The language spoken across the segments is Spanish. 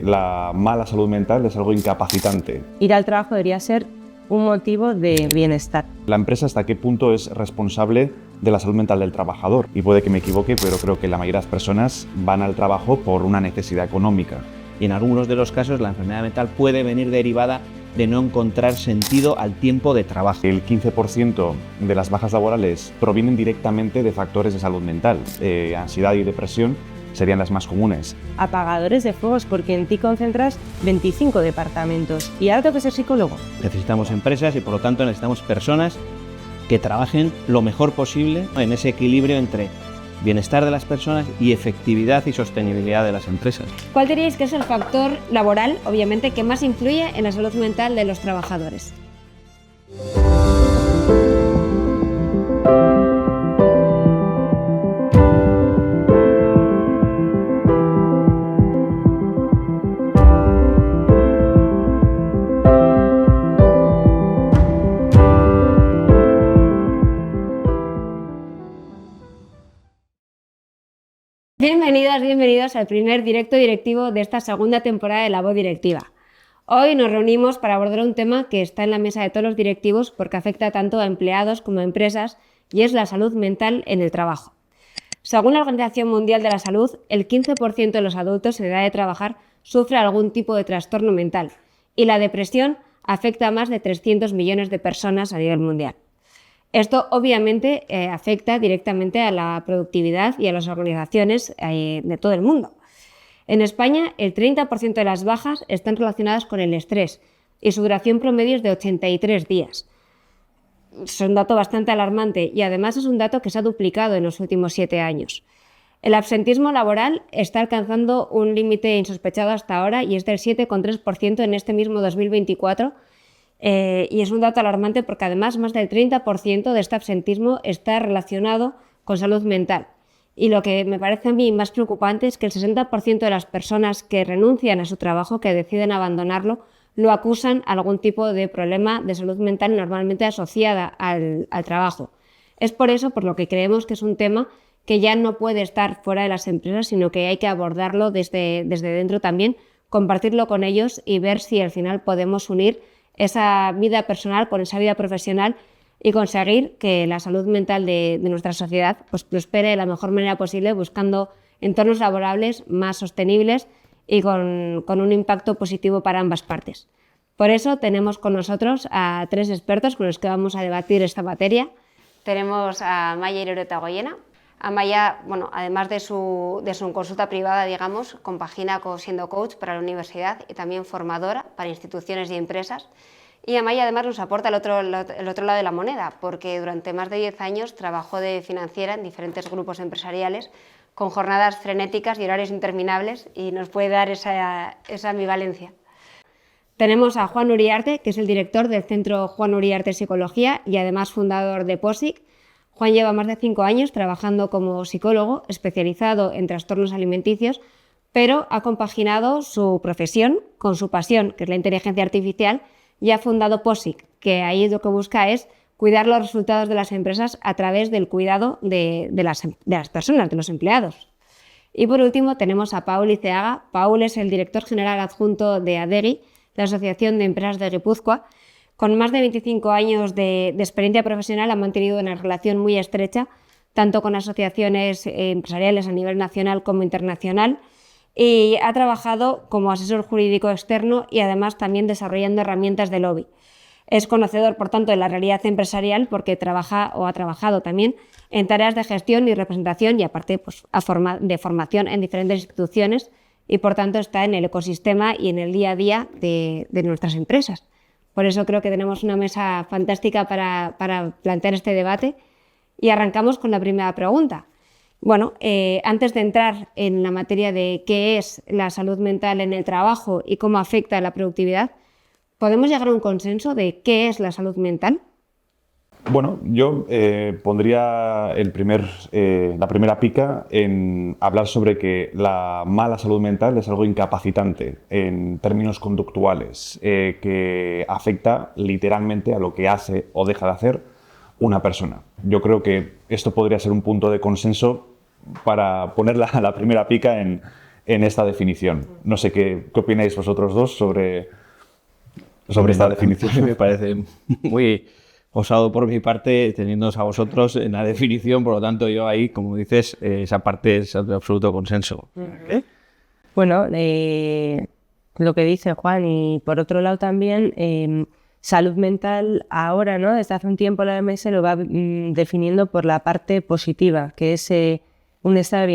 la mala salud mental es algo incapacitante. Ir al trabajo debería ser un motivo de bienestar. La empresa hasta qué punto es responsable de la salud mental del trabajador. Y puede que me equivoque, pero creo que la mayoría de las personas van al trabajo por una necesidad económica. Y en algunos de los casos la enfermedad mental puede venir derivada de no encontrar sentido al tiempo de trabajo. El 15% de las bajas laborales provienen directamente de factores de salud mental. Ansiedad y depresión serían las más comunes. Apagadores de fuegos, porque en ti concentras 25 departamentos. Y ahora tengo que ser psicólogo. Necesitamos empresas y por lo tanto necesitamos personas que trabajen lo mejor posible en ese equilibrio entre bienestar de las personas y efectividad y sostenibilidad de las empresas. ¿Cuál diríais que es el factor laboral, obviamente, que más influye en la salud mental de los trabajadores? Bienvenidas, bienvenidos al primer directo directivo de esta segunda temporada de La Voz Directiva. Hoy nos reunimos para abordar un tema que está en la mesa de todos los directivos porque afecta tanto a empleados como a empresas y es la salud mental en el trabajo. Según la Organización Mundial de la Salud, el 15% de los adultos en edad de trabajar sufre algún tipo de trastorno mental y la depresión afecta a más de 300 millones de personas a nivel mundial. Esto obviamente afecta directamente a la productividad y a las organizaciones de todo el mundo. En España, el 30% de las bajas están relacionadas con el estrés y su duración promedio es de 83 días. Es un dato bastante alarmante y además es un dato que se ha duplicado en los últimos 7 años. El absentismo laboral está alcanzando un límite insospechado hasta ahora y es del 7,3% en este mismo 2024. Y es un dato alarmante porque además más del 30% de este absentismo está relacionado con salud mental. Y lo que me parece a mí más preocupante es que el 60% de las personas que renuncian a su trabajo, que deciden abandonarlo, lo acusan a algún tipo de problema de salud mental normalmente asociada al trabajo. Es por eso por lo que creemos que es un tema que ya no puede estar fuera de las empresas, sino que hay que abordarlo desde dentro también, compartirlo con ellos y ver si al final podemos unir esa vida personal con esa vida profesional y conseguir que la salud mental de nuestra sociedad pues prospere de la mejor manera posible, buscando entornos laborables más sostenibles y con un impacto positivo para ambas partes. Por eso tenemos con nosotros a 3 expertos con los que vamos a debatir esta materia. Tenemos a Maya Irureta Goyena. Amaya, además de su consulta privada, digamos, compagina siendo coach para la universidad y también formadora para instituciones y empresas. Y Amaya además nos aporta el otro lado de la moneda, porque durante más de 10 años trabajó de financiera en diferentes grupos empresariales con jornadas frenéticas y horarios interminables y nos puede dar esa ambivalencia. Tenemos a Juan Uriarte, que es el director del Centro Juan Uriarte Psicología y además fundador de POSIC. Juan lleva más de 5 años trabajando como psicólogo especializado en trastornos alimenticios, pero ha compaginado su profesión con su pasión, que es la inteligencia artificial, y ha fundado POSIC, que ahí lo que busca es cuidar los resultados de las empresas a través del cuidado de las personas, de los empleados. Y por último tenemos a Paul Iceaga. Paul es el director general adjunto de ADEGI, la Asociación de Empresas de Guipúzcoa. Con más de 25 años de experiencia profesional ha mantenido una relación muy estrecha, tanto con asociaciones empresariales a nivel nacional como internacional, y ha trabajado como asesor jurídico externo y además también desarrollando herramientas de lobby. Es conocedor, por tanto, de la realidad empresarial porque ha trabajado también en tareas de gestión y representación y aparte de formación en diferentes instituciones y por tanto está en el ecosistema y en el día a día de nuestras empresas. Por eso creo que tenemos una mesa fantástica para plantear este debate y arrancamos con la primera pregunta. Antes de entrar en la materia de qué es la salud mental en el trabajo y cómo afecta a la productividad, ¿podemos llegar a un consenso de qué es la salud mental? Bueno, yo pondría la primera pica en hablar sobre que la mala salud mental es algo incapacitante en términos conductuales, que afecta literalmente a lo que hace o deja de hacer una persona. Yo creo que esto podría ser un punto de consenso para poner la primera pica en en esta definición. No sé qué opináis vosotros dos sobre esta definición. Me parece muy osado por mi parte, teniéndoos a vosotros en la definición, por lo tanto yo ahí, como dices, esa parte es de absoluto consenso. Bueno, lo que dice Juan, y por otro lado también, salud mental ahora, ¿no? Desde hace un tiempo la OMS lo va definiendo por la parte positiva, que es un estado de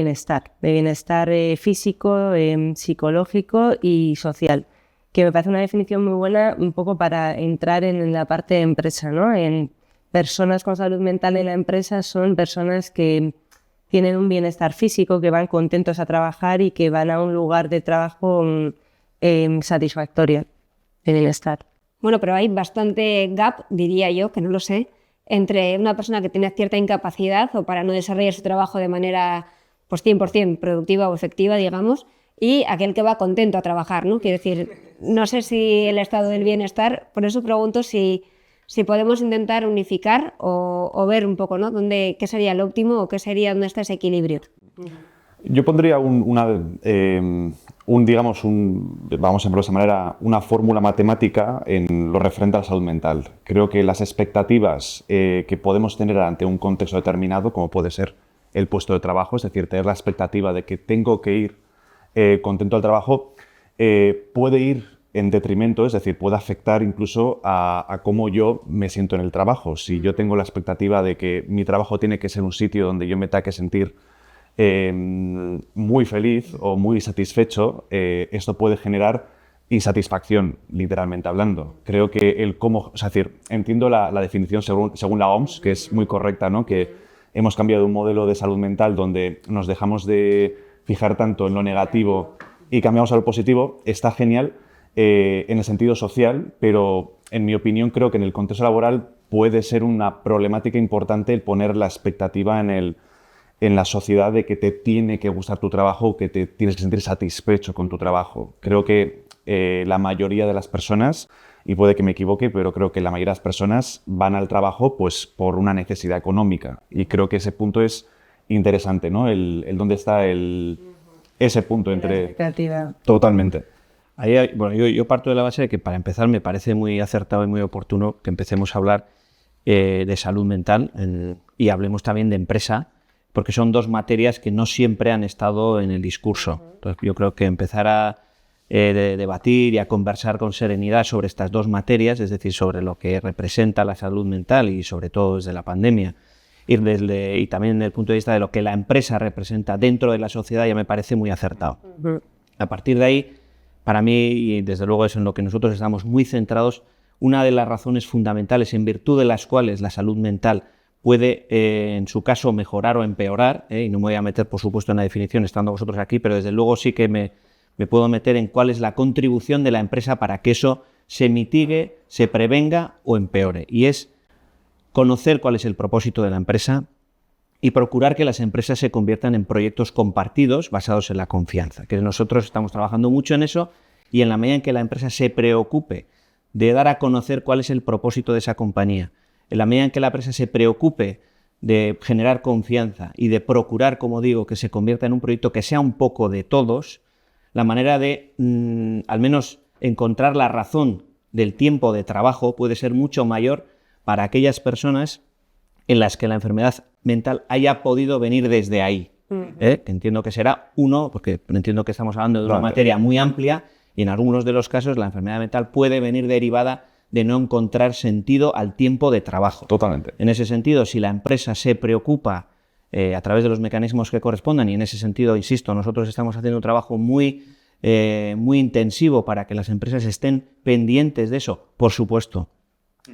bienestar físico, psicológico y social, que me parece una definición muy buena un poco para entrar en la parte de empresa, ¿no? En personas con salud mental en la empresa son personas que tienen un bienestar físico, que van contentos a trabajar y que van a un lugar de trabajo satisfactorio de bienestar. Bueno, pero hay bastante gap, diría yo, que no lo sé, entre una persona que tiene cierta incapacidad o para no desarrollar su trabajo de manera pues 100% productiva o efectiva, digamos, y aquel que va contento a trabajar, ¿no? Quiero decir, no sé si el estado del bienestar, por eso pregunto si podemos intentar unificar o ver un poco, ¿no? Qué sería el óptimo o qué sería dónde está ese equilibrio. Yo pondría vamos a verlo de esa manera, una fórmula matemática en lo referente a la salud mental. Creo que las expectativas que podemos tener ante un contexto determinado, como puede ser el puesto de trabajo, es decir, tener la expectativa de que tengo que ir contento al trabajo, puede ir en detrimento, es decir, puede afectar incluso a cómo yo me siento en el trabajo. Si yo tengo la expectativa de que mi trabajo tiene que ser un sitio donde yo me tenga que sentir muy feliz o muy satisfecho, esto puede generar insatisfacción, literalmente hablando. Creo que entiendo la definición según la OMS, que es muy correcta, ¿no? Que hemos cambiado de un modelo de salud mental donde nos dejamos de fijar tanto en lo negativo y cambiamos a lo positivo. Está genial en el sentido social, pero en mi opinión creo que en el contexto laboral puede ser una problemática importante el poner la expectativa en la sociedad de que te tiene que gustar tu trabajo, que te tienes que sentir satisfecho con tu trabajo. Creo que la mayoría de las personas, y puede que me equivoque, pero creo que la mayoría de las personas van al trabajo pues por una necesidad económica. Y creo que ese punto es interesante, ¿no? El dónde está ese punto entre... La expectativa. Totalmente. Yo parto de la base de que, para empezar, me parece muy acertado y muy oportuno que empecemos a hablar de salud mental y hablemos también de empresa, porque son dos materias que no siempre han estado en el discurso. Entonces, yo creo que empezar a debatir y a conversar con serenidad sobre estas dos materias, es decir, sobre lo que representa la salud mental y sobre todo desde la pandemia, y también desde el punto de vista de lo que la empresa representa dentro de la sociedad, ya me parece muy acertado. A partir de ahí, para mí, y desde luego es en lo que nosotros estamos muy centrados, una de las razones fundamentales en virtud de las cuales la salud mental puede, en su caso, mejorar o empeorar, y no me voy a meter, por supuesto, en la definición estando vosotros aquí, pero desde luego sí que me puedo meter en cuál es la contribución de la empresa para que eso se mitigue, se prevenga o empeore. Y es conocer cuál es el propósito de la empresa y procurar que las empresas se conviertan en proyectos compartidos basados en la confianza, que nosotros estamos trabajando mucho en eso, y en la medida en que la empresa se preocupe de dar a conocer cuál es el propósito de esa compañía, en la medida en que la empresa se preocupe de generar confianza y de procurar, como digo, que se convierta en un proyecto que sea un poco de todos, la manera de al menos encontrar la razón del tiempo de trabajo puede ser mucho mayor para aquellas personas en las que la enfermedad mental haya podido venir desde ahí. Que entiendo que será porque entiendo que estamos hablando de una materia muy amplia, y en algunos de los casos la enfermedad mental puede venir derivada de no encontrar sentido al tiempo de trabajo. Totalmente. En ese sentido, si la empresa se preocupa a través de los mecanismos que correspondan, y en ese sentido, insisto, nosotros estamos haciendo un trabajo muy intensivo para que las empresas estén pendientes de eso, por supuesto,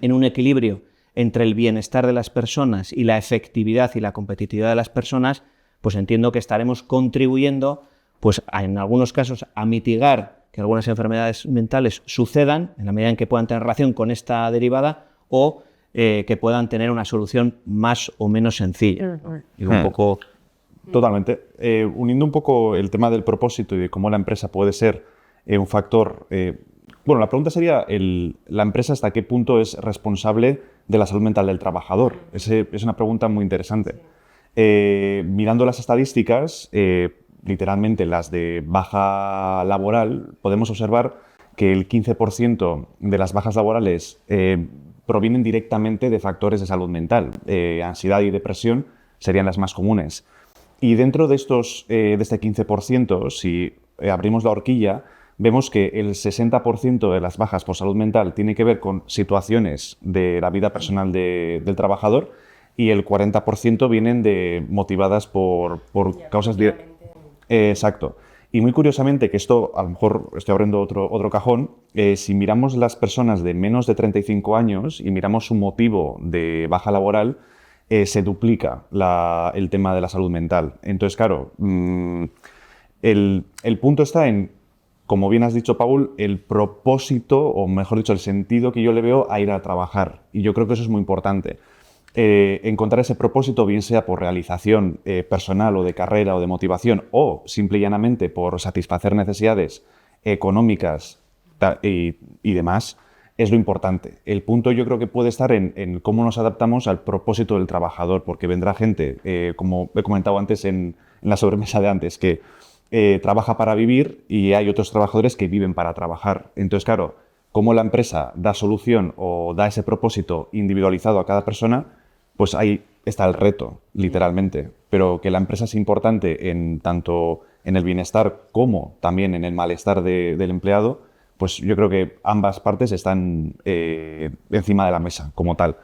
en un equilibrio entre el bienestar de las personas y la efectividad y la competitividad de las personas, pues entiendo que estaremos contribuyendo, pues en algunos casos, a mitigar que algunas enfermedades mentales sucedan en la medida en que puedan tener relación con esta derivada, o que puedan tener una solución más o menos sencilla. Digo, un poco... Totalmente. Uniendo un poco el tema del propósito y de cómo la empresa puede ser un factor... Bueno, la pregunta sería, ¿la empresa hasta qué punto es responsable de la salud mental del trabajador? Es una pregunta muy interesante. Mirando las estadísticas, literalmente las de baja laboral, podemos observar que el 15% de las bajas laborales provienen directamente de factores de salud mental. Ansiedad y depresión serían las más comunes. Y dentro de este 15%, si abrimos la horquilla, vemos que el 60% de las bajas por salud mental tiene que ver con situaciones de la vida personal del trabajador y el 40% vienen motivadas por causas directas. Exacto. Y muy curiosamente, que esto a lo mejor estoy abriendo otro cajón, si miramos las personas de menos de 35 años y miramos su motivo de baja laboral, se duplica el tema de la salud mental. Entonces, claro, el punto está en, como bien has dicho, Paul, el propósito, o mejor dicho, el sentido que yo le veo a ir a trabajar. Y yo creo que eso es muy importante. Encontrar ese propósito, bien sea por realización personal o de carrera o de motivación, o simple y llanamente por satisfacer necesidades económicas y demás, es lo importante. El punto yo creo que puede estar en cómo nos adaptamos al propósito del trabajador, porque vendrá gente, como he comentado antes en la sobremesa de antes, que trabaja para vivir y hay otros trabajadores que viven para trabajar. Entonces, claro, cómo la empresa da solución o da ese propósito individualizado a cada persona, pues ahí está el reto, literalmente. Pero que la empresa es importante tanto en el bienestar como también en el malestar del empleado, pues yo creo que ambas partes están encima de la mesa como tal.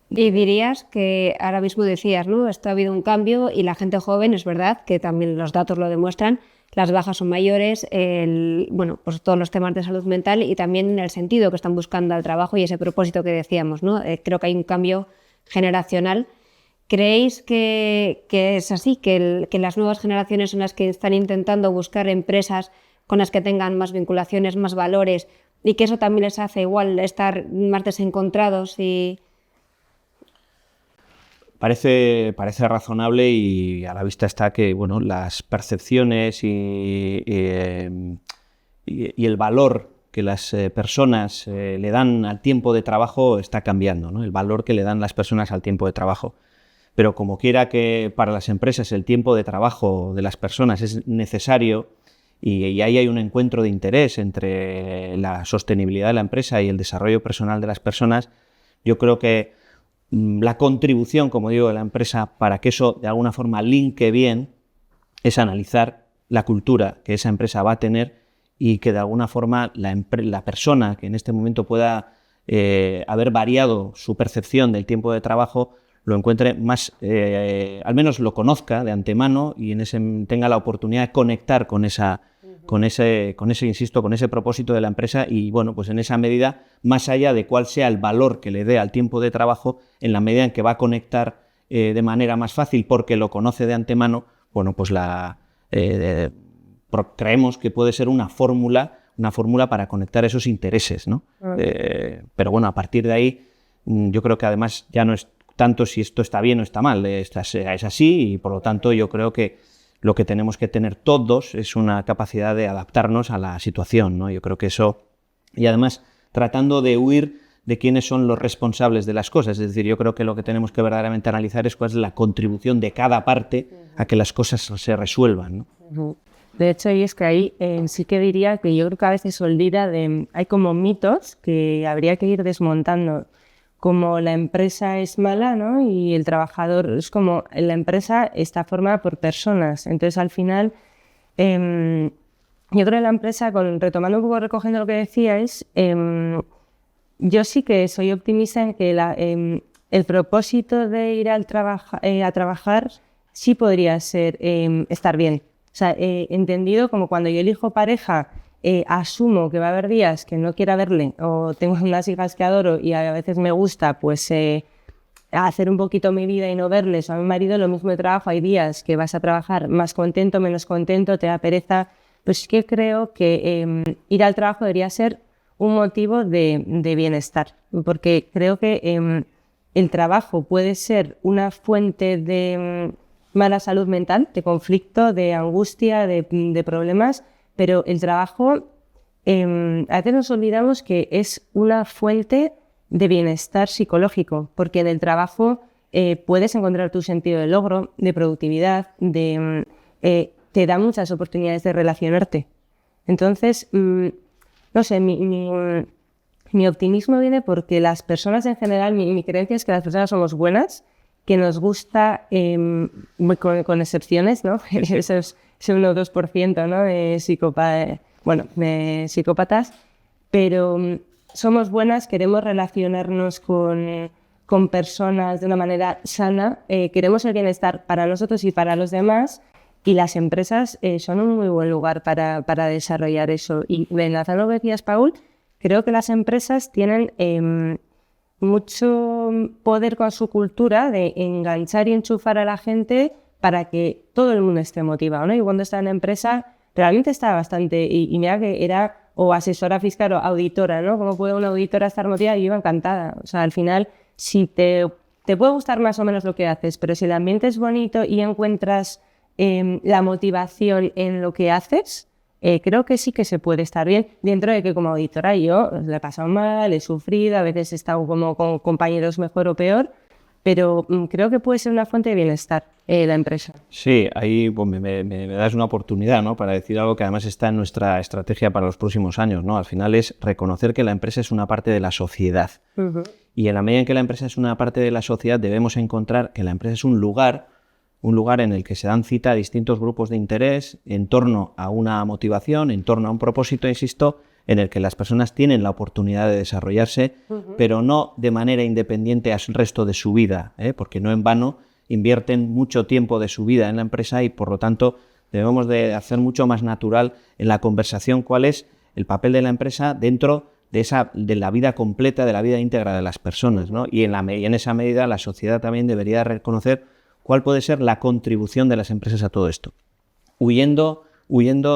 Y dirías que ahora mismo decías, ¿no? Esto ha habido un cambio y la gente joven, es verdad, que también los datos lo demuestran, las bajas son mayores, pues todos los temas de salud mental y también el sentido que están buscando al trabajo y ese propósito que decíamos, ¿no? Creo que hay un cambio generacional. ¿Creéis que es así, que las nuevas generaciones son las que están intentando buscar empresas con las que tengan más vinculaciones, más valores y que eso también les hace igual estar más desencontrados y... Parece razonable y a la vista está que las percepciones y el valor que las personas le dan al tiempo de trabajo está cambiando, ¿no? El valor que le dan las personas al tiempo de trabajo. Pero como quiera que para las empresas el tiempo de trabajo de las personas es necesario y ahí hay un encuentro de interés entre la sostenibilidad de la empresa y el desarrollo personal de las personas, yo creo que la contribución, como digo, de la empresa para que eso de alguna forma linke bien es analizar la cultura que esa empresa va a tener y que de alguna forma la persona que en este momento pueda haber variado su percepción del tiempo de trabajo lo encuentre más, al menos lo conozca de antemano y tenga la oportunidad de conectar con ese propósito de la empresa y pues en esa medida, más allá de cuál sea el valor que le dé al tiempo de trabajo, en la medida en que va a conectar de manera más fácil porque lo conoce de antemano, pues creemos que puede ser una fórmula para conectar esos intereses, ¿no? Pero a partir de ahí, yo creo que además ya no es tanto si esto está bien o está mal, es así y por lo tanto yo creo que lo que tenemos que tener todos es una capacidad de adaptarnos a la situación, ¿no? Yo creo que eso, y además tratando de huir de quiénes son los responsables de las cosas, es decir, yo creo que lo que tenemos que verdaderamente analizar es cuál es la contribución de cada parte a que las cosas se resuelvan, ¿no? De hecho, y es que ahí sí que diría que yo creo que a veces se olvida hay como mitos que habría que ir desmontando, como la empresa es mala, ¿no? Y el trabajador es como la empresa está formada por personas. Entonces, al final, yo creo que la empresa, retomando un poco, recogiendo lo que decíais, yo sí que soy optimista en que el propósito de ir a trabajar sí podría ser estar bien. O sea, entendido como cuando yo elijo pareja, asumo que va a haber días que no quiera verle o tengo unas hijas que adoro y a veces me gusta hacer un poquito mi vida y no verles, o a mi marido lo mismo de trabajo, hay días que vas a trabajar más contento, menos contento, te da pereza, pues es que creo que ir al trabajo debería ser un motivo de bienestar, porque creo que el trabajo puede ser una fuente de mala salud mental, de conflicto, de angustia, de problemas, pero el trabajo, a veces nos olvidamos que es una fuente de bienestar psicológico, porque en el trabajo puedes encontrar tu sentido de logro, de productividad, te da muchas oportunidades de relacionarte. Entonces, no sé, mi optimismo viene porque las personas en general, mi creencia es que las personas somos buenas, que nos gusta, con excepciones, ¿no? Ese 1 o 2%, ¿no? De psicópatas, pero somos buenas, queremos relacionarnos con personas de una manera sana, queremos el bienestar para nosotros y para los demás, y las empresas son un muy buen lugar para desarrollar eso. Y enlazando lo que decías, Paul, creo que las empresas tienen mucho poder con su cultura de enganchar y enchufar a la gente para que todo el mundo esté motivado, ¿no? Y cuando estaba en la empresa, realmente estaba bastante, y mira que era o asesora fiscal o auditora, ¿no? ¿Cómo puede una auditora estar motivada? Yo iba encantada. O sea, al final, si te puede gustar más o menos lo que haces, pero si el ambiente es bonito y encuentras la motivación en lo que haces, creo que sí que se puede estar bien, dentro de que como auditora yo le he pasado mal, he sufrido, a veces he estado como con compañeros mejor o peor, pero creo que puede ser una fuente de bienestar la empresa. Sí, ahí pues, me das una oportunidad, ¿no? Para decir algo que además está en nuestra estrategia para los próximos años, ¿no? Al final es reconocer que la empresa es una parte de la sociedad. Uh-huh. Y en la medida en que la empresa es una parte de la sociedad, debemos encontrar que la empresa es un lugar en el que se dan cita a distintos grupos de interés en torno a una motivación, en torno a un propósito, insisto, en el que las personas tienen la oportunidad de desarrollarse, pero no de manera independiente al resto de su vida, porque no en vano invierten mucho tiempo de su vida en la empresa y, por lo tanto, debemos de hacer mucho más natural en la conversación cuál es el papel de la empresa dentro de la vida completa, de la vida íntegra de las personas, ¿no? Y en esa medida la sociedad también debería reconocer cuál puede ser la contribución de las empresas a todo esto, huyendo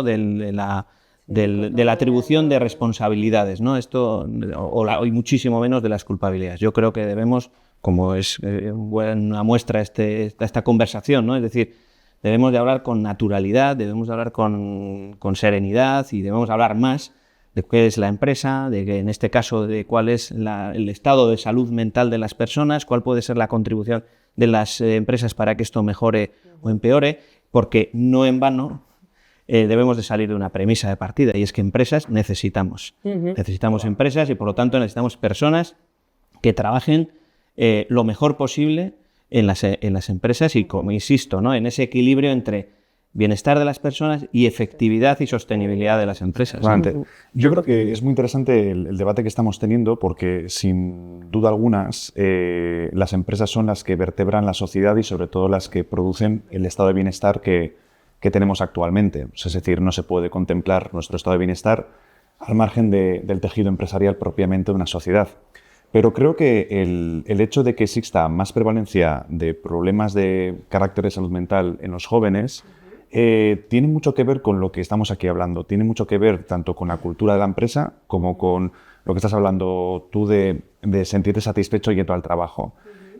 de la atribución de responsabilidades, ¿no? Y muchísimo menos de las culpabilidades. Yo creo que debemos, como es buena muestra esta conversación, ¿no? Es decir, debemos de hablar con naturalidad, debemos de hablar con serenidad y debemos hablar más de qué es la empresa, de que en este caso de cuál es el estado de salud mental de las personas, cuál puede ser la contribución de las empresas para que esto mejore o empeore, porque no en vano debemos de salir de una premisa de partida, y es que empresas necesitamos. Necesitamos empresas y por lo tanto necesitamos personas que trabajen lo mejor posible en las empresas y, como insisto, ¿no? En ese equilibrio entre bienestar de las personas y efectividad y sostenibilidad de las empresas. ¿No? Yo creo que es muy interesante el debate que estamos teniendo porque, sin duda alguna, las empresas son las que vertebran la sociedad y, sobre todo, las que producen el estado de bienestar que tenemos actualmente. Es decir, no se puede contemplar nuestro estado de bienestar al margen del tejido empresarial propiamente de una sociedad. Pero creo que el hecho de que exista más prevalencia de problemas de carácter de salud mental en los jóvenes tiene mucho que ver con lo que estamos aquí hablando. Tiene mucho que ver tanto con la cultura de la empresa como con lo que estás hablando tú de sentirte satisfecho yendo al trabajo.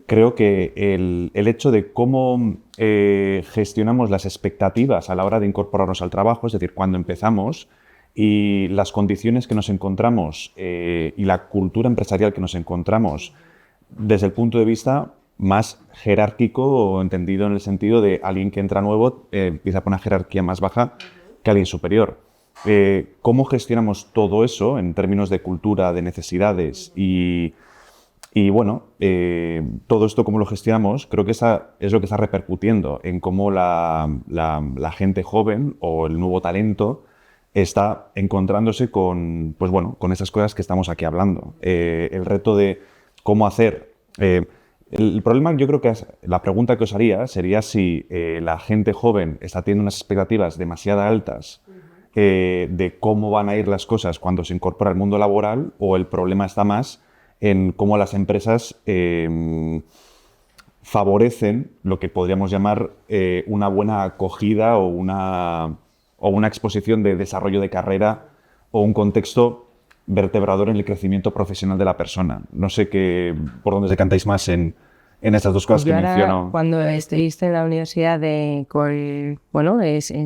Creo que el hecho de cómo gestionamos las expectativas a la hora de incorporarnos al trabajo, es decir, cuando empezamos, y las condiciones que nos encontramos y la cultura empresarial que nos encontramos desde el punto de vista más jerárquico o entendido en el sentido de alguien que entra nuevo empieza por una jerarquía más baja que alguien superior. ¿Cómo gestionamos todo eso en términos de cultura, de necesidades y bueno, todo esto cómo lo gestionamos? Creo que es lo que está repercutiendo en cómo la gente joven o el nuevo talento está encontrándose con esas cosas que estamos aquí hablando. El reto de cómo hacer... el problema, yo creo que la pregunta que os haría sería si la gente joven está teniendo unas expectativas demasiado altas de cómo van a ir las cosas cuando se incorpora al mundo laboral, o el problema está más en cómo las empresas favorecen lo que podríamos llamar una buena acogida o una exposición de desarrollo de carrera o un contexto vertebrador en el crecimiento profesional de la persona. No sé por dónde decantáis más en estas dos cosas que menciono. Cuando estuviste en la universidad en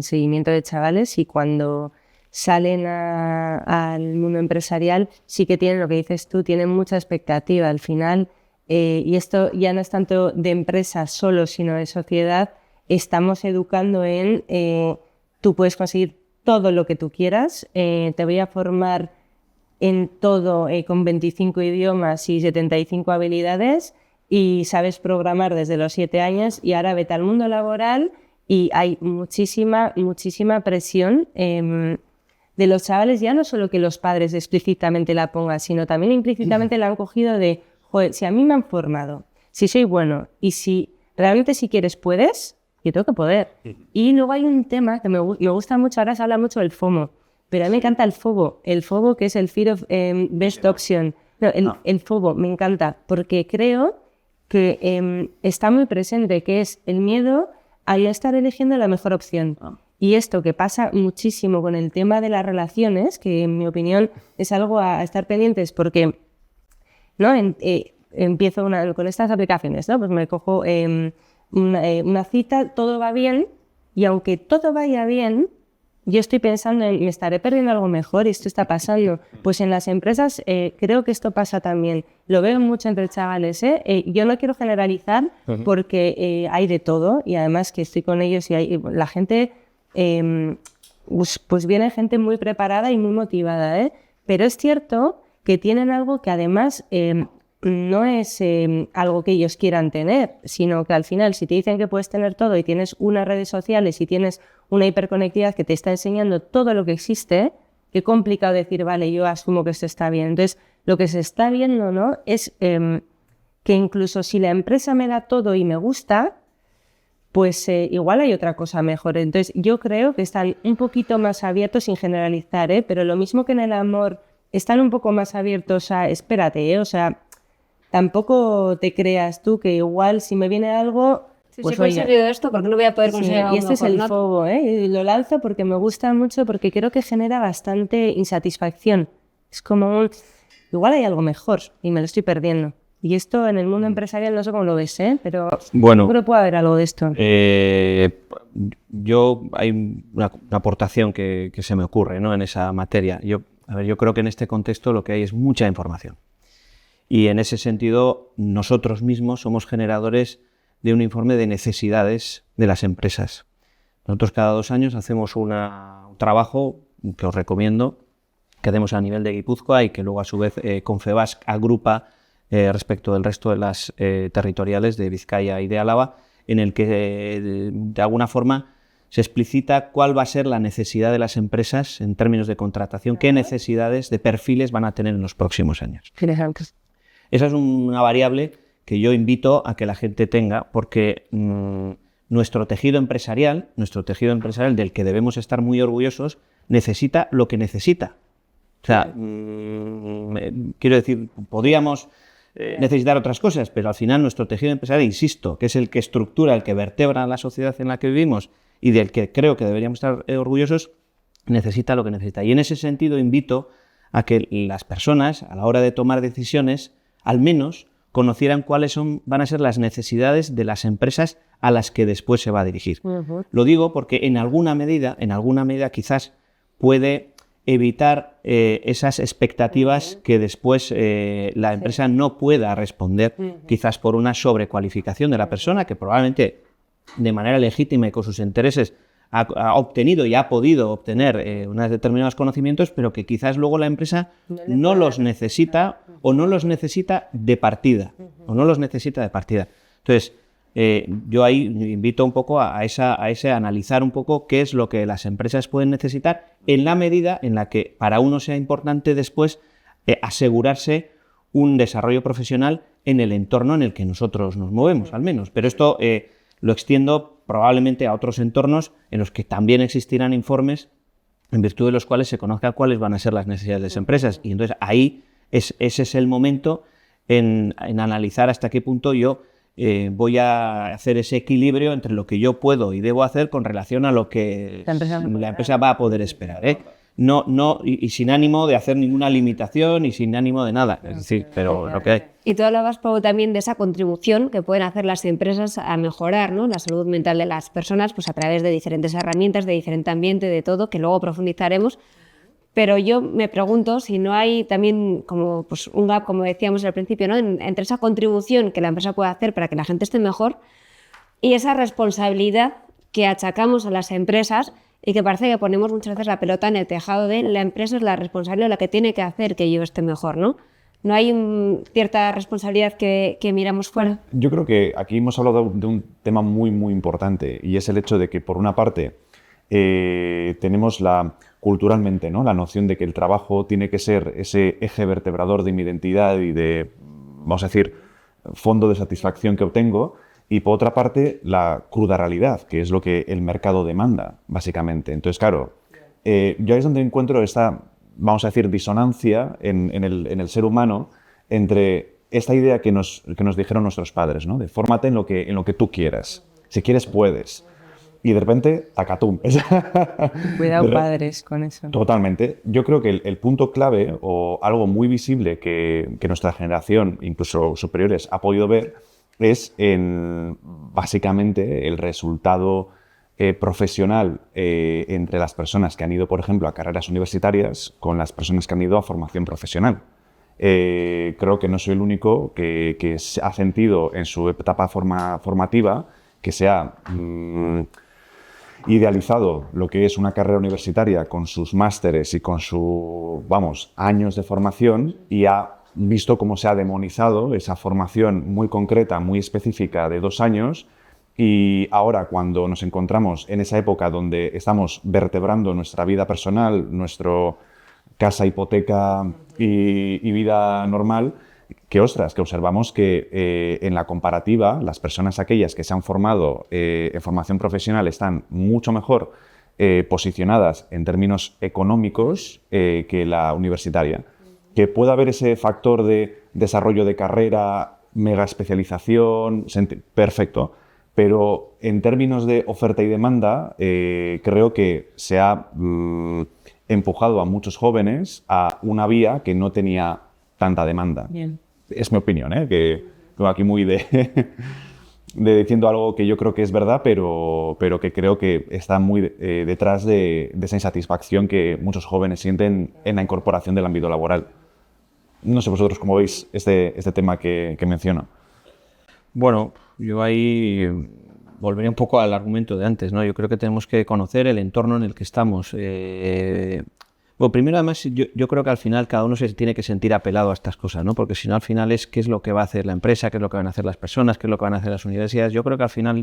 seguimiento de chavales, y cuando salen al mundo empresarial, sí que tienen, lo que dices tú, tienen mucha expectativa al final, y esto ya no es tanto de empresa solo, sino de sociedad. Estamos educando en tú puedes conseguir todo lo que tú quieras, te voy a formar en todo con 25 idiomas y 75 habilidades y sabes programar desde los 7 años y ahora vete al mundo laboral y hay muchísima presión de los chavales, ya no solo que los padres explícitamente la pongan, sino también implícitamente la han cogido de, joder, si a mí me han formado, si soy bueno y si realmente si quieres puedes, yo tengo que poder. Y luego hay un tema que me gusta mucho, ahora se habla mucho del FOMO, pero a mí me encanta el FOBO que es el Fear of Best Option. No, el FOBO me encanta porque creo que está muy presente, que es el miedo a no estar eligiendo la mejor opción. Y esto que pasa muchísimo con el tema de las relaciones, que en mi opinión es algo a estar pendientes porque ¿no? Empiezo con estas aplicaciones, ¿no? Pues me cojo una cita, todo va bien y aunque todo vaya bien, yo estoy pensando en, me estaré perdiendo algo mejor y esto está pasando. Pues en las empresas creo que esto pasa también. Lo veo mucho entre chavales. Yo no quiero generalizar porque hay de todo y además que estoy con ellos y la gente, pues viene gente muy preparada y muy motivada. Pero es cierto que tienen algo que además no es algo que ellos quieran tener, sino que al final si te dicen que puedes tener todo y tienes unas redes sociales y tienes una hiperconectividad que te está enseñando todo lo que existe, qué complicado decir, vale, yo asumo que esto está bien. Entonces, lo que se está viendo, ¿no? Es que incluso si la empresa me da todo y me gusta, pues igual hay otra cosa mejor. Entonces, yo creo que están un poquito más abiertos, sin generalizar, pero lo mismo que en el amor, están un poco más abiertos a, espérate, o sea, tampoco te creas tú que igual si me viene algo... Pues he conseguido esto, ¿por qué no voy a poder conseguir algo y este mejor? Es el FOBO, y lo lanzo porque me gusta mucho, porque creo que genera bastante insatisfacción. Es como igual hay algo mejor y me lo estoy perdiendo. Y esto en el mundo empresarial no sé cómo lo ves, pero bueno, creo que puede haber algo de esto. Hay una aportación que se me ocurre, ¿no? En esa materia. Yo creo que en este contexto lo que hay es mucha información. Y en ese sentido, nosotros mismos somos generadores de un informe de necesidades de las empresas. Nosotros cada 2 años hacemos un trabajo que os recomiendo, que hacemos a nivel de Guipúzcoa y que luego a su vez Confebask agrupa respecto del resto de las territoriales de Vizcaya y de Álava, en el que de alguna forma se explicita cuál va a ser la necesidad de las empresas en términos de contratación, qué necesidades de perfiles van a tener en los próximos años. Esa es una variable que yo invito a que la gente tenga, porque nuestro tejido empresarial del que debemos estar muy orgullosos, necesita lo que necesita. O sea, quiero decir, podríamos necesitar otras cosas, pero al final nuestro tejido empresarial, insisto, que es el que estructura, el que vertebra la sociedad en la que vivimos y del que creo que deberíamos estar orgullosos, necesita lo que necesita. Y en ese sentido invito a que las personas, a la hora de tomar decisiones, al menos conocieran cuáles van a ser las necesidades de las empresas a las que después se va a dirigir. Lo digo porque en alguna medida quizás puede evitar esas expectativas que después la empresa no pueda responder, quizás por una sobrecualificación de la persona que probablemente de manera legítima y con sus intereses ha obtenido y ha podido obtener unos determinados conocimientos, pero que quizás luego la empresa no los necesita o no los necesita de partida. Entonces, yo ahí invito un poco a ese analizar un poco qué es lo que las empresas pueden necesitar en la medida en la que para uno sea importante después asegurarse un desarrollo profesional en el entorno en el que nosotros nos movemos, al menos. Pero esto lo extiendo probablemente a otros entornos en los que también existirán informes en virtud de los cuales se conozca cuáles van a ser las necesidades de las empresas. Y entonces ahí ese es el momento en analizar hasta qué punto yo voy a hacer ese equilibrio entre lo que yo puedo y debo hacer con relación a lo que la empresa va a poder esperar. No, y sin ánimo de hacer ninguna limitación y sin ánimo de nada. Es decir, pero lo que hay. Y tú hablabas, Pau, también de esa contribución que pueden hacer las empresas a mejorar, ¿no?, la salud mental de las personas, pues a través de diferentes herramientas, de diferente ambiente, de todo, que luego profundizaremos. Pero yo me pregunto si no hay también como pues un gap, como decíamos al principio, ¿no?, entre esa contribución que la empresa puede hacer para que la gente esté mejor y esa responsabilidad que achacamos a las empresas y que parece que ponemos muchas veces la pelota en el tejado de la empresa es la responsable o la que tiene que hacer que yo esté mejor, ¿no? ¿No hay cierta responsabilidad que miramos fuera? Yo creo que aquí hemos hablado de un tema muy, muy importante y es el hecho de que, por una parte, tenemos culturalmente, ¿no?, la noción de que el trabajo tiene que ser ese eje vertebrador de mi identidad y de, vamos a decir, fondo de satisfacción que obtengo, y por otra parte, la cruda realidad, que es lo que el mercado demanda, básicamente. Entonces, claro, yo ahí es donde encuentro esta, vamos a decir, disonancia en el ser humano entre esta idea que nos dijeron nuestros padres, ¿no?, de fórmate en lo que tú quieras. Si quieres, puedes. Y de repente, tacatum. Cuidado, padres, con eso. Totalmente. Yo creo que el punto clave, o algo muy visible que nuestra generación, incluso superiores, ha podido ver, es básicamente el resultado profesional entre las personas que han ido, por ejemplo, a carreras universitarias con las personas que han ido a formación profesional. Creo que no soy el único que ha sentido en su etapa formativa que se ha idealizado lo que es una carrera universitaria con sus másteres y con sus, años de formación, y ha visto cómo se ha demonizado esa formación muy concreta, muy específica de 2 años, y ahora, cuando nos encontramos en esa época donde estamos vertebrando nuestra vida personal, nuestra casa, hipoteca y vida normal, que observamos que en la comparativa, las personas aquellas que se han formado en formación profesional están mucho mejor posicionadas en términos económicos que la universitaria. Que pueda haber ese factor de desarrollo de carrera, mega especialización, perfecto, pero en términos de oferta y demanda, creo que se ha empujado a muchos jóvenes a una vía que no tenía tanta demanda. Bien. Es mi opinión, que aquí muy de diciendo algo que yo creo que es verdad, pero que creo que está muy detrás de esa insatisfacción que muchos jóvenes sienten en la incorporación del ámbito laboral. No sé vosotros cómo veis este tema que menciono. Bueno, yo ahí volvería un poco al argumento de antes, ¿no? Yo creo que tenemos que conocer el entorno en el que estamos. Bueno, primero, además, yo creo que al final cada uno se tiene que sentir apelado a estas cosas, ¿no? Porque si no, al final es qué es lo que va a hacer la empresa, qué es lo que van a hacer las personas, qué es lo que van a hacer las universidades. Yo creo que al final,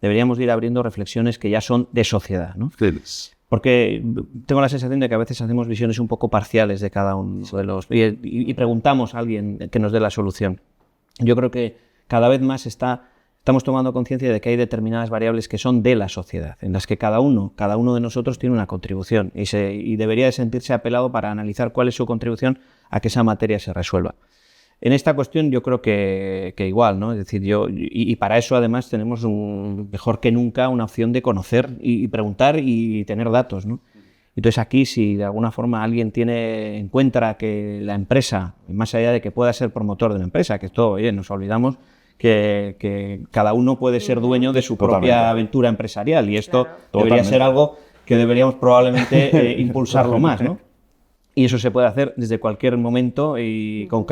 deberíamos ir abriendo reflexiones que ya son de sociedad, ¿no? Sí. Porque tengo la sensación de que a veces hacemos visiones un poco parciales de cada uno de los... Y preguntamos a alguien que nos dé la solución. Yo creo que cada vez más estamos tomando conciencia de que hay determinadas variables que son de la sociedad, en las que cada uno de nosotros tiene una contribución y debería de sentirse apelado para analizar cuál es su contribución a que esa materia se resuelva. En esta cuestión yo creo que igual, ¿no? Es decir, y para eso además tenemos mejor que nunca una opción de conocer y preguntar y tener datos, ¿no? Entonces aquí, si de alguna forma alguien encuentra que la empresa, más allá de que pueda ser promotor de la empresa, que esto, oye, nos olvidamos que cada uno puede ser dueño de su propia aventura empresarial, y esto debería ser algo que deberíamos probablemente impulsarlo más, ¿no? Y eso se puede hacer desde cualquier momento y con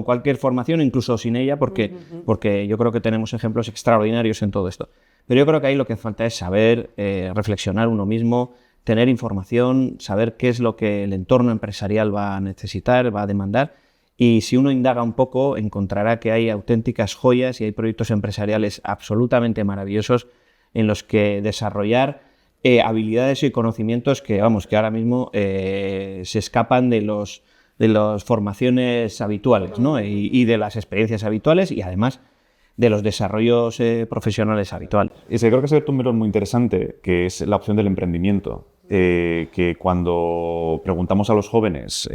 cualquier formación, incluso sin ella, porque yo creo que tenemos ejemplos extraordinarios en todo esto. Pero yo creo que ahí lo que falta es saber reflexionar uno mismo, tener información, saber qué es lo que el entorno empresarial va a necesitar, va a demandar. Y si uno indaga un poco, encontrará que hay auténticas joyas y hay proyectos empresariales absolutamente maravillosos en los que desarrollar habilidades y conocimientos que ahora mismo se escapan de las formaciones habituales, ¿no? y de las experiencias habituales, y además de los desarrollos profesionales habituales. Y creo que has abierto un melón muy interesante, que es la opción del emprendimiento. Que cuando preguntamos a los jóvenes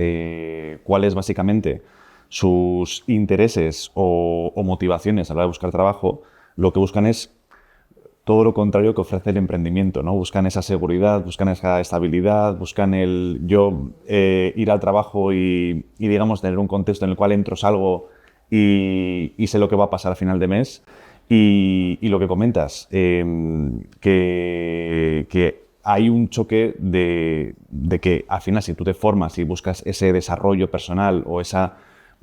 cuáles básicamente sus intereses o motivaciones a la hora de buscar trabajo, lo que buscan es todo lo contrario que ofrece el emprendimiento, ¿no? Buscan esa seguridad, buscan esa estabilidad, buscan ir al trabajo y digamos tener un contexto en el cual entro, salgo y sé lo que va a pasar a final de mes. Y lo que comentas, que hay un choque de que al final, si tú te formas y buscas ese desarrollo personal o esa,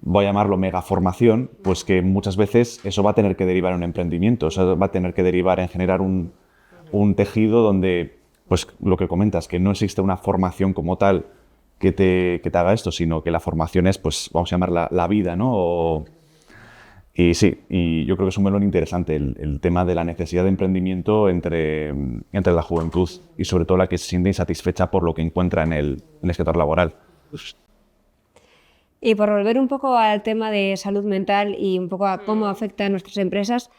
voy a llamarlo mega formación, pues que muchas veces eso va a tener que derivar en un emprendimiento, eso va a tener que derivar en generar un tejido donde pues lo que comentas, que no existe una formación como tal que te haga esto, sino que la formación es, pues vamos a llamarla la vida, ¿no? Y sí, y yo creo que es un melón interesante el tema de la necesidad de emprendimiento entre la juventud y sobre todo la que se siente insatisfecha por lo que encuentra en el sector laboral. Y por volver un poco al tema de salud mental y un poco a cómo afecta a nuestras empresas,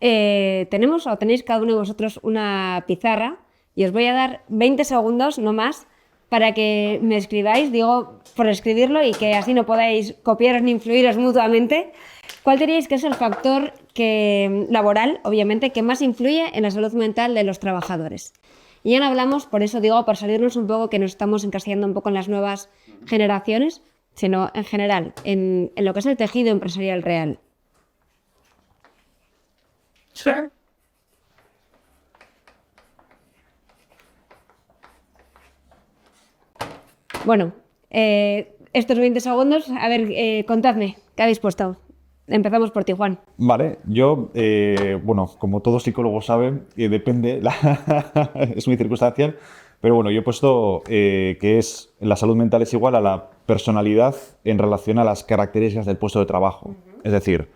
tenéis cada uno de vosotros una pizarra y os voy a dar 20 segundos, no más, para que me escribáis, digo, por escribirlo y que así no podáis copiaros ni influiros mutuamente. ¿Cuál diríais que es el factor laboral, obviamente, que más influye en la salud mental de los trabajadores? Y ya no hablamos, por eso digo, por salirnos un poco, que nos estamos encasillando un poco en las nuevas generaciones, sino en general, en lo que es el tejido empresarial real. Sure. Bueno, estos 20 segundos, a ver, contadme, ¿qué habéis puesto? Empezamos por ti, Juan. Vale, yo, bueno, como todo psicólogo sabe, depende, es muy circunstancial, pero bueno, yo he puesto que la salud mental es igual a la personalidad en relación a las características del puesto de trabajo. Es decir,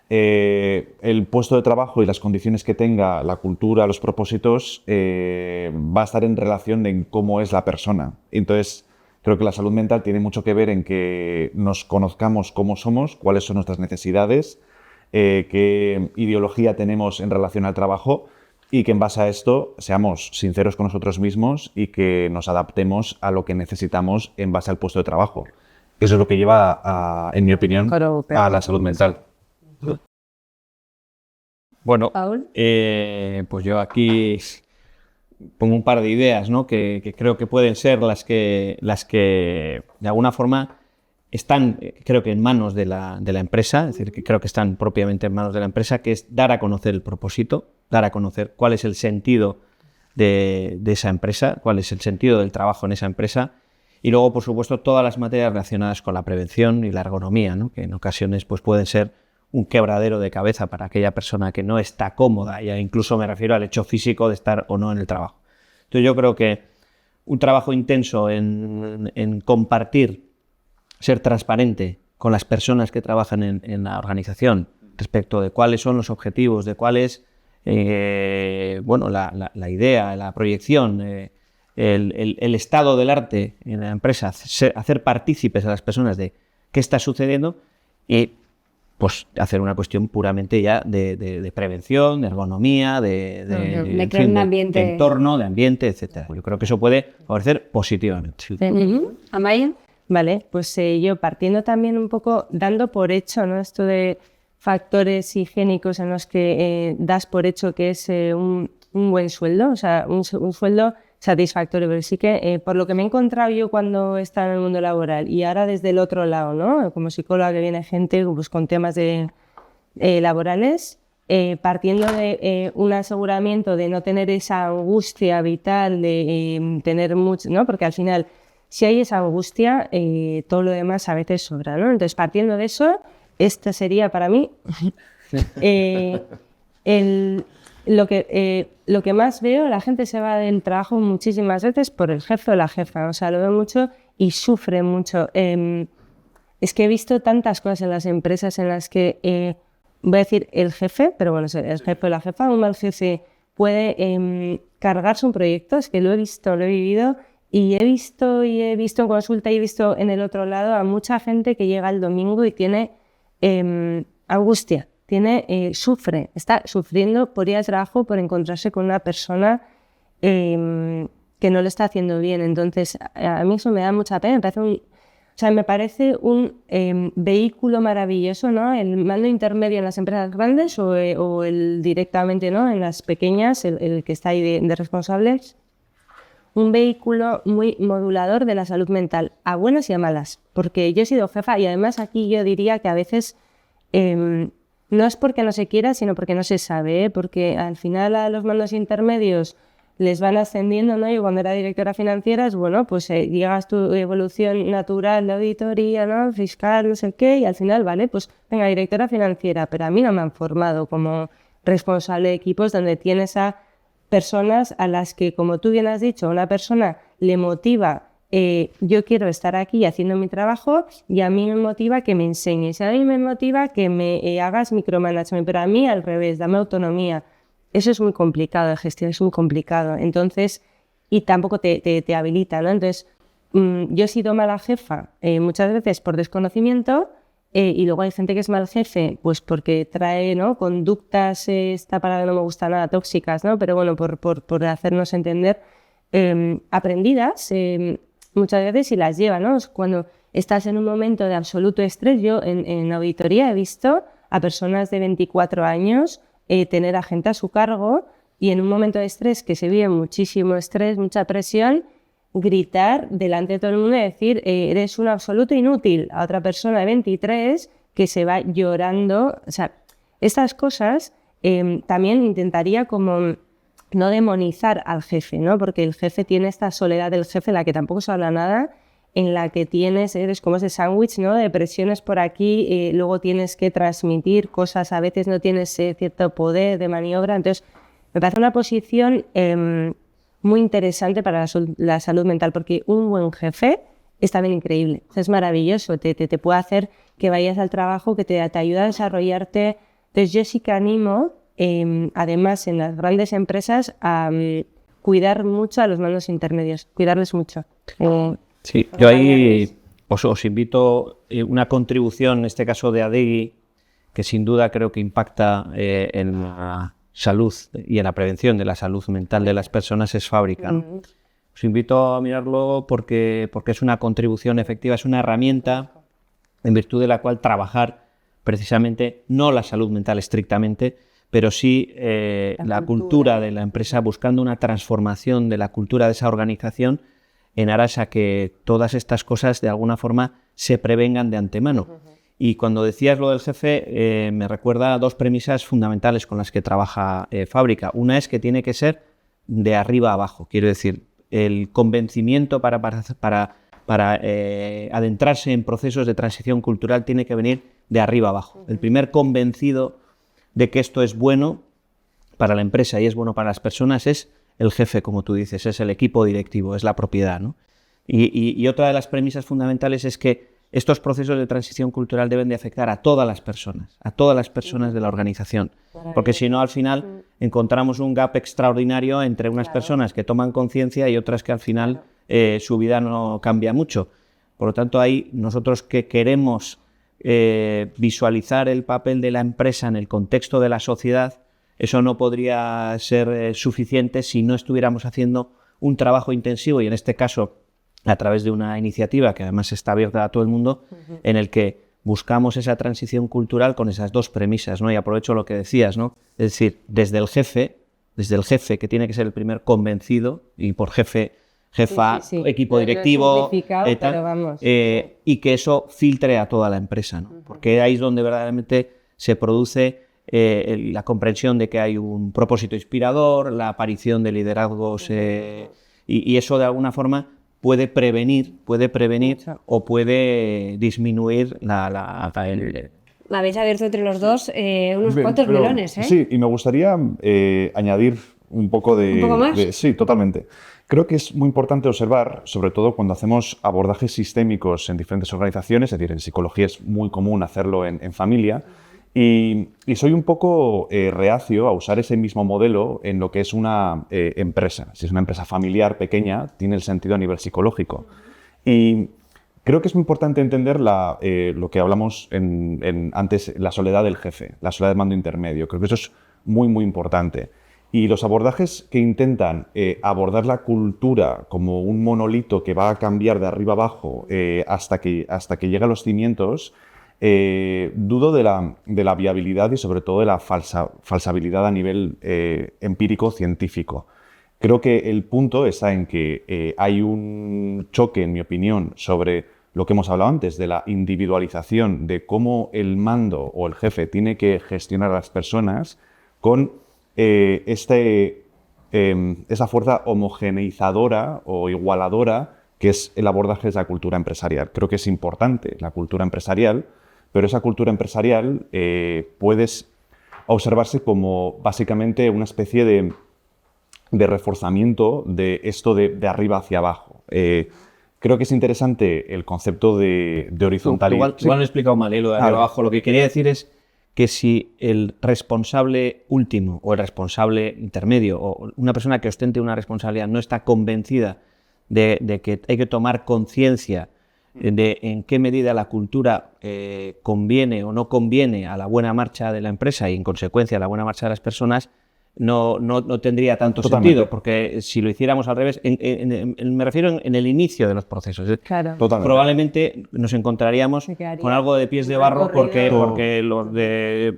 el puesto de trabajo y las condiciones que tenga, la cultura, los propósitos, va a estar en relación de cómo es la persona. Entonces, creo que la salud mental tiene mucho que ver en que nos conozcamos cómo somos, cuáles son nuestras necesidades, qué ideología tenemos en relación al trabajo y que en base a esto seamos sinceros con nosotros mismos y que nos adaptemos a lo que necesitamos en base al puesto de trabajo. Eso es lo que lleva, en mi opinión, a la salud mental. Bueno, Paul. pues yo aquí pongo un par de ideas, ¿no? que creo que pueden ser las que de alguna forma están, creo que en manos de la empresa, es decir, que creo que están propiamente en manos de la empresa, que es dar a conocer el propósito, dar a conocer cuál es el sentido de esa empresa, cuál es el sentido del trabajo en esa empresa, y luego, por supuesto, todas las materias relacionadas con la prevención y la ergonomía, ¿no? Que en ocasiones pues, pueden ser un quebradero de cabeza para aquella persona que no está cómoda, e incluso me refiero al hecho físico de estar o no en el trabajo. Entonces yo creo que un trabajo intenso en compartir, ser transparente con las personas que trabajan en la organización respecto de cuáles son los objetivos, de cuál es bueno, la idea, la proyección, el estado del arte en la empresa, hacer partícipes a las personas de qué está sucediendo y pues hacer una cuestión puramente ya de prevención, de ergonomía, de crear un ambiente, de entorno, de ambiente, etcétera. Yo creo que eso puede favorecer positivamente. Sí. Amaya. Vale, pues yo partiendo también un poco, dando por hecho, ¿no? Esto de factores higiénicos en los que das por hecho que es un buen sueldo, o sea, un sueldo satisfactorio, pero sí que por lo que me he encontrado yo cuando estaba en el mundo laboral y ahora desde el otro lado, ¿no? Como psicóloga que viene gente pues, con temas laborales, partiendo de un aseguramiento de no tener esa angustia vital, de tener mucho, ¿no? Porque al final, si hay esa angustia, todo lo demás a veces sobra, ¿no? Entonces, partiendo de eso, esta sería para mí lo que más veo. La gente se va del trabajo muchísimas veces por el jefe o la jefa, o sea, lo veo mucho y sufre mucho. Es que he visto tantas cosas en las empresas en las que, voy a decir el jefe, pero bueno, el jefe o la jefa, un mal jefe puede cargarse un proyecto, es que lo he visto, lo he vivido. Y he visto en consulta y he visto en el otro lado a mucha gente que llega el domingo y tiene angustia, sufre, está sufriendo por ir al trabajo, por encontrarse con una persona que no lo está haciendo bien. Entonces, a mí eso me da mucha pena, me parece un vehículo maravilloso, ¿no? El mando intermedio en las empresas grandes o el directamente, ¿no? En las pequeñas, el que está ahí de responsables. Un vehículo muy modulador de la salud mental, a buenas y a malas, porque yo he sido jefa y además aquí yo diría que a veces no es porque no se quiera, sino porque no se sabe, porque al final a los mandos intermedios les van ascendiendo, ¿no? Yo cuando era directora financiera, bueno, pues llegas tu evolución natural de auditoría, ¿no? Fiscal, no sé qué, y al final, vale, pues venga, directora financiera, pero a mí no me han formado como responsable de equipos donde tienes a personas a las que, como tú bien has dicho, una persona le motiva, yo quiero estar aquí haciendo mi trabajo, y a mí me motiva que me enseñes, a mí me motiva que me hagas micromanagement, pero a mí al revés, dame autonomía. Eso es muy complicado de gestionar, es muy complicado. Entonces, y tampoco te habilita, ¿no? Entonces, yo he sido mala jefa muchas veces por desconocimiento, y luego hay gente que es mal jefe pues porque trae, ¿no?, conductas, esta palabra no me gusta nada, tóxicas, ¿no?, pero bueno, por hacernos entender, aprendidas muchas veces, y las lleva, ¿no? Cuando estás en un momento de absoluto estrés, yo en auditoría he visto a personas de 24 años tener a gente a su cargo, y en un momento de estrés, que se vive muchísimo estrés, mucha presión, gritar delante de todo el mundo y decir eres un absoluto inútil a otra persona de 23 que se va llorando. O sea, estas cosas también intentaría como no demonizar al jefe, ¿no? Porque el jefe tiene esta soledad del jefe, en la que tampoco se habla nada, en la que eres como ese sándwich, ¿no?, de presiones por aquí, luego tienes que transmitir cosas, a veces no tienes cierto poder de maniobra. Entonces, me parece una posición muy interesante para la salud mental, porque un buen jefe es también increíble, es maravilloso, te puede hacer que vayas al trabajo, que te ayuda a desarrollarte. Entonces yo sí que animo, además en las grandes empresas, a cuidar mucho a los mandos intermedios, cuidarles mucho. Sí, yo ahí os invito una contribución, en este caso de Adegi, que sin duda creo que impacta en la salud y en la prevención de la salud mental de las personas, es Fábrica, ¿no? Os invito a mirarlo porque es una contribución efectiva, es una herramienta en virtud de la cual trabajar precisamente, no la salud mental estrictamente, pero sí la cultura de la empresa, buscando una transformación de la cultura de esa organización en aras a que todas estas cosas de alguna forma se prevengan de antemano. Y cuando decías lo del jefe, me recuerda a dos premisas fundamentales con las que trabaja Fábrica. Una es que tiene que ser de arriba a abajo, quiero decir, el convencimiento para adentrarse en procesos de transición cultural tiene que venir de arriba a abajo. El primer convencido de que esto es bueno para la empresa y es bueno para las personas es el jefe, como tú dices, es el equipo directivo, es la propiedad, ¿no? Y otra de las premisas fundamentales es que estos procesos de transición cultural deben de afectar a todas las personas de la organización, porque si no, al final encontramos un gap extraordinario entre unas personas que toman conciencia y otras que al final su vida no cambia mucho. Por lo tanto, ahí nosotros que queremos visualizar el papel de la empresa en el contexto de la sociedad, eso no podría ser suficiente si no estuviéramos haciendo un trabajo intensivo, y en este caso a través de una iniciativa que además está abierta a todo el mundo, en el que buscamos esa transición cultural con esas dos premisas, ¿no? Y aprovecho lo que decías, ¿no? Es decir, desde el jefe que tiene que ser el primer convencido, y por jefa, equipo directivo, y que eso filtre a toda la empresa, ¿no? Porque ahí es donde verdaderamente se produce la comprensión de que hay un propósito inspirador, la aparición de liderazgos, y eso de alguna forma puede prevenir o puede disminuir Habéis abierto entre los dos unos cuantos melones, ¿eh? Sí, y me gustaría añadir un poco de... ¿Un poco más? Sí, totalmente. Creo que es muy importante observar, sobre todo cuando hacemos abordajes sistémicos en diferentes organizaciones, es decir, en psicología es muy común hacerlo en familia, y soy un poco reacio a usar ese mismo modelo en lo que es una empresa. Si es una empresa familiar pequeña, tiene el sentido a nivel psicológico. Y creo que es muy importante entender lo que hablamos antes, la soledad del jefe, la soledad del mando intermedio. Creo que eso es muy, muy importante. Y los abordajes que intentan abordar la cultura como un monolito que va a cambiar de arriba abajo hasta que llega a los cimientos, dudo de la viabilidad y sobre todo de la falsabilidad a nivel empírico-científico. Creo que el punto está en que hay un choque, en mi opinión, sobre lo que hemos hablado antes, de la individualización, de cómo el mando o el jefe tiene que gestionar a las personas con esa fuerza homogeneizadora o igualadora que es el abordaje de la cultura empresarial. Creo que es importante la cultura empresarial, pero esa cultura empresarial puede observarse como básicamente una especie de reforzamiento de esto de arriba hacia abajo. Creo que es interesante el concepto de horizontalidad. Igual lo he explicado mal, lo de arriba abajo. Lo que quería decir es que si el responsable último o el responsable intermedio o una persona que ostente una responsabilidad no está convencida de que hay que tomar conciencia de en qué medida la cultura conviene o no conviene a la buena marcha de la empresa y en consecuencia a la buena marcha de las personas, no tendría tanto sentido, porque si lo hiciéramos al revés, me refiero en el inicio de los procesos. Claro. Probablemente nos encontraríamos con algo de pies de barro porque los de...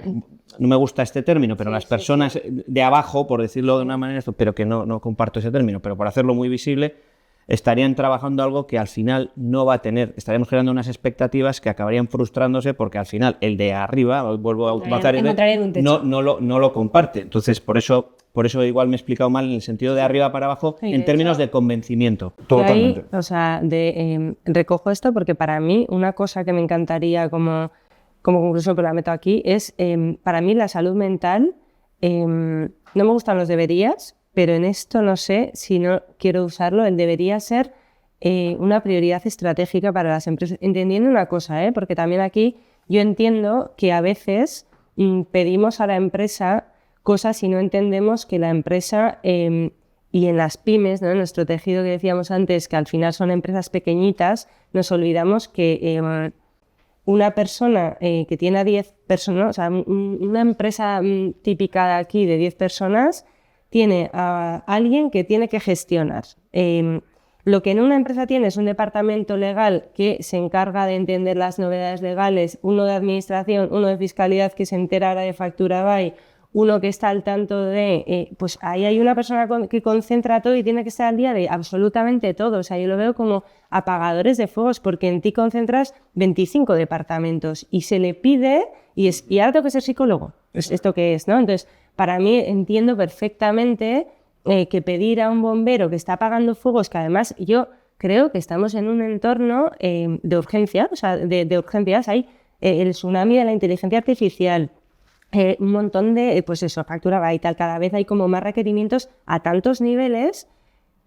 No me gusta este término, pero las personas de abajo, por decirlo de una manera, pero que no comparto ese término, pero por hacerlo muy visible, estarían trabajando algo que al final no va a tener. Estaríamos creando unas expectativas que acabarían frustrándose porque al final el de arriba, vuelvo a utilizar no lo comparte. Entonces, por eso igual me he explicado mal en el sentido de arriba para abajo, en términos de convencimiento. Totalmente. Ahí, o sea, recojo esto porque para mí una cosa que me encantaría como conclusión, pero la meto aquí, es para mí la salud mental, no me gustan los deberías, pero en esto no sé si no quiero usarlo, el debería ser una prioridad estratégica para las empresas. Entendiendo una cosa, porque también aquí yo entiendo que a veces pedimos a la empresa cosas y no entendemos que la empresa y en las pymes, ¿no? En nuestro tejido que decíamos antes, que al final son empresas pequeñitas, nos olvidamos que una persona que tiene a 10 personas, o sea, una empresa típica de aquí de 10 personas, tiene a alguien que tiene que gestionar. Lo que en una empresa tiene es un departamento legal que se encarga de entender las novedades legales, uno de administración, uno de fiscalidad que se entera ahora de factura BAI, uno que está al tanto de... pues ahí hay una persona que concentra todo y tiene que estar al día de absolutamente todo. O sea, yo lo veo como apagadores de fuegos porque en ti concentras 25 departamentos y se le pide y ahora tengo que ser psicólogo. ¿Esto qué es, no? Entonces, para mí entiendo perfectamente que pedir a un bombero que está apagando fuegos, que además yo creo que estamos en un entorno de urgencia, o sea, de urgencias. Hay el tsunami de la inteligencia artificial, un montón de, pues eso, factura BAI y tal, cada vez hay como más requerimientos a tantos niveles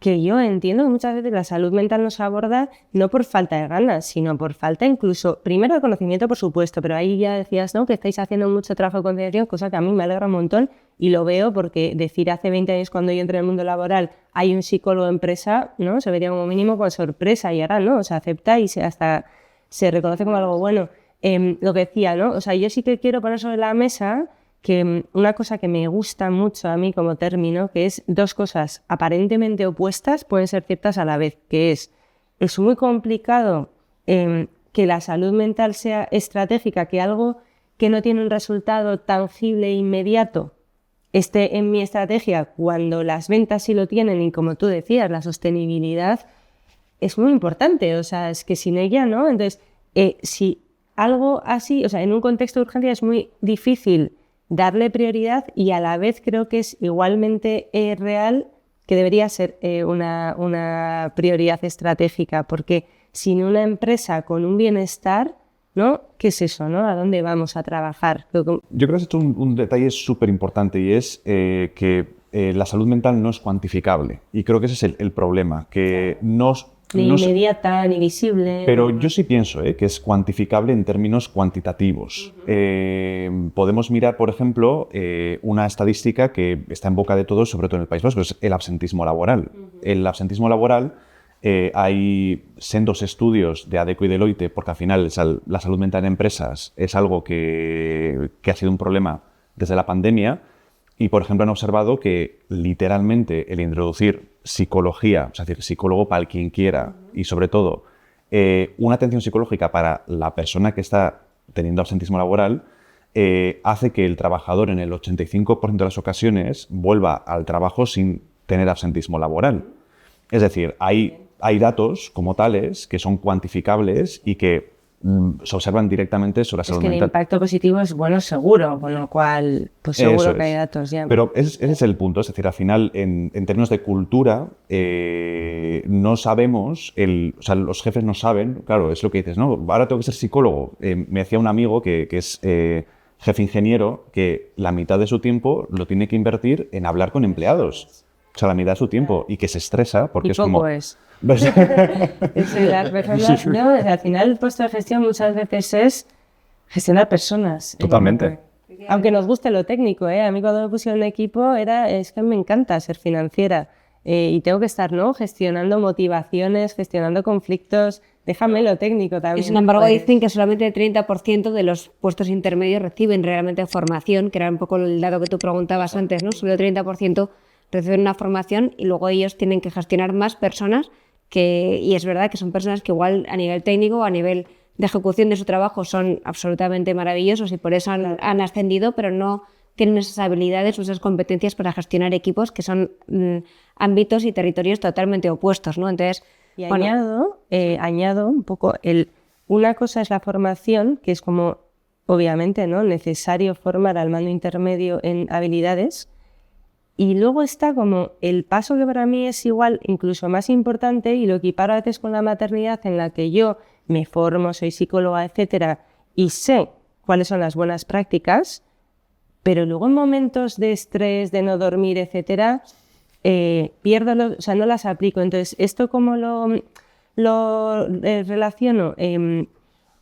que yo entiendo que muchas veces la salud mental nos aborda no por falta de ganas, sino por falta incluso, primero de conocimiento, por supuesto, pero ahí ya decías, ¿no?, que estáis haciendo mucho trabajo de concienciación, cosa que a mí me alegra un montón y lo veo porque decir hace 20 años cuando yo entré en el mundo laboral hay un psicólogo de empresa, ¿no?, se vería como mínimo con sorpresa y ahora no, se acepta y hasta se reconoce como algo bueno. Lo que decía, ¿no? O sea, yo sí que quiero poner sobre la mesa que una cosa que me gusta mucho a mí como término, que es dos cosas aparentemente opuestas pueden ser ciertas a la vez, que es muy complicado que la salud mental sea estratégica, que algo que no tiene un resultado tangible e inmediato esté en mi estrategia cuando las ventas sí lo tienen y, como tú decías, la sostenibilidad es muy importante, o sea, es que sin ella, ¿no? Entonces, si algo así, o sea, en un contexto de urgencia es muy difícil darle prioridad y a la vez creo que es igualmente real que debería ser una prioridad estratégica, porque sin una empresa con un bienestar, ¿no? ¿Qué es eso, no? ¿A dónde vamos a trabajar? Yo creo que has hecho un detalle súper importante y es que la salud mental no es cuantificable y creo que ese es el problema, que ni inmediata, ni visible. Pero yo sí pienso que es cuantificable en términos cuantitativos. Podemos mirar, por ejemplo, una estadística que está en boca de todos, sobre todo en el País Vasco, es el absentismo laboral. El absentismo laboral, hay sendos estudios de ADECO y Deloitte, porque al final la salud mental en empresas es algo que ha sido un problema desde la pandemia. Y, por ejemplo, han observado que literalmente el introducir psicología, es decir, psicólogo para quien quiera y, sobre todo, una atención psicológica para la persona que está teniendo absentismo laboral, hace que el trabajador en el 85% de las ocasiones vuelva al trabajo sin tener absentismo laboral. Es decir, hay datos como tales que son cuantificables y que se observan directamente sobre la salud mental. El impacto positivo es bueno seguro, con lo cual pues seguro que hay datos ya. Pero ese es el punto, es decir, al final en términos de cultura no sabemos, o sea, los jefes no saben, claro, es lo que dices, no, ahora tengo que ser psicólogo. Me decía un amigo que es jefe ingeniero que la mitad de su tiempo lo tiene que invertir en hablar con empleados. O sea, la mitad de su tiempo y que se estresa porque Y es poco como... es. Las personas, no, al final el puesto de gestión muchas veces es gestionar personas. Totalmente. Aunque nos guste lo técnico, ¿eh? A mí cuando me pusieron en equipo es que me encanta ser financiera y tengo que estar, ¿no? Gestionando motivaciones, gestionando conflictos. Déjame lo técnico también. Y sin embargo Pues, dicen que solamente el 30% de los puestos intermedios reciben realmente formación, que era un poco el dato que tú preguntabas antes, ¿no? Solo el 30% reciben una formación y luego ellos tienen que gestionar más personas y es verdad que son personas que igual a nivel técnico o a nivel de ejecución de su trabajo son absolutamente maravillosos y por eso han ascendido, pero no tienen esas habilidades o esas competencias para gestionar equipos que son ámbitos y territorios totalmente opuestos, ¿no? Entonces, y bueno, añado un poco una cosa es la formación, que es como, obviamente, ¿no? Necesario formar al mando intermedio en habilidades. Y luego está como el paso que para mí es igual, incluso más importante, y lo equiparo a veces con la maternidad, en la que yo me formo, soy psicóloga, etcétera, y sé cuáles son las buenas prácticas, pero luego en momentos de estrés, de no dormir, etcétera, pierdo, o sea, no las aplico. Entonces, ¿esto cómo lo relaciono?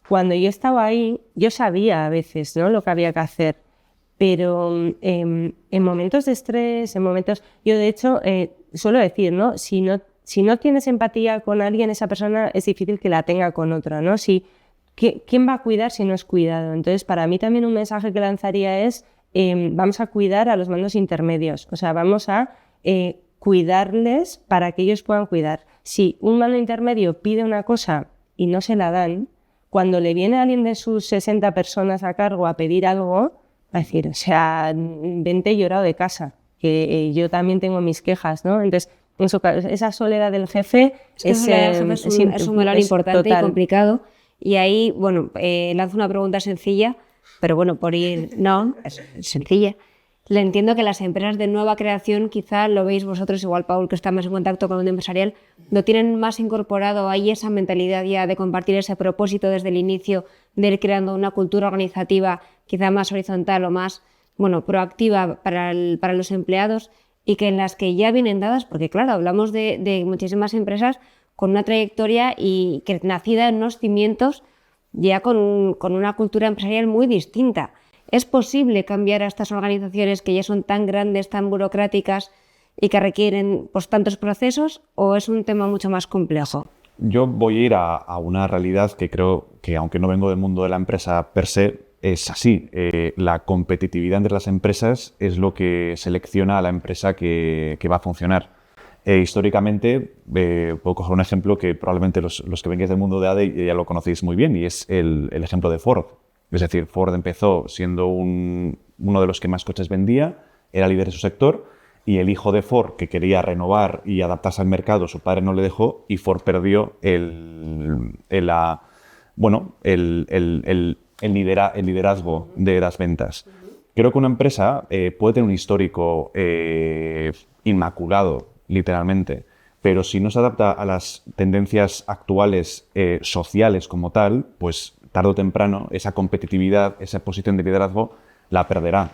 Cuando yo estaba ahí, yo sabía a veces, ¿no?, lo que había que hacer, pero en momentos de estrés, yo de hecho suelo decir, ¿no? Si no tienes empatía con alguien, esa persona es difícil que la tenga con otra, ¿no? ¿Quién va a cuidar si no es cuidado? Entonces, para mí también un mensaje que lanzaría es vamos a cuidar a los mandos intermedios, o sea, vamos a cuidarles para que ellos puedan cuidar. Si un mando intermedio pide una cosa y no se la dan, cuando le viene alguien de sus 60 personas a cargo a pedir algo, va a decir, o sea, vente llorado de casa, que yo también tengo mis quejas, ¿no? Entonces, esa soledad del jefe es un melón importante total. y complicado. Y ahí, bueno, lanzo una pregunta sencilla, pero bueno, no, es sencilla. Le entiendo que las empresas de nueva creación, quizá lo veis vosotros, igual Paul, que está más en contacto con el mundo empresarial, lo tienen más incorporado ahí esa mentalidad ya de compartir ese propósito desde el inicio, de ir creando una cultura organizativa quizá más horizontal o más, bueno, proactiva para los empleados y que en las que ya vienen dadas, porque claro, hablamos de muchísimas empresas con una trayectoria y que nacida en unos cimientos ya con una cultura empresarial muy distinta. ¿Es posible cambiar a estas organizaciones que ya son tan grandes, tan burocráticas y que requieren pues, tantos procesos o es un tema mucho más complejo? Yo voy a ir a una realidad que creo que, aunque no vengo del mundo de la empresa per se, es así. La competitividad entre las empresas es lo que selecciona a la empresa que va a funcionar. Históricamente, puedo coger un ejemplo que probablemente los que vengáis del mundo de ADE ya lo conocéis muy bien, y es el ejemplo de Ford. Es decir, Ford empezó siendo uno de los que más coches vendía, era líder de su sector, y el hijo de Ford, que quería renovar y adaptarse al mercado, su padre no le dejó, y Ford perdió el liderazgo de las ventas. Creo que una empresa puede tener un histórico inmaculado, literalmente, pero si no se adapta a las tendencias actuales sociales como tal, pues tarde o temprano esa competitividad, esa posición de liderazgo la perderá.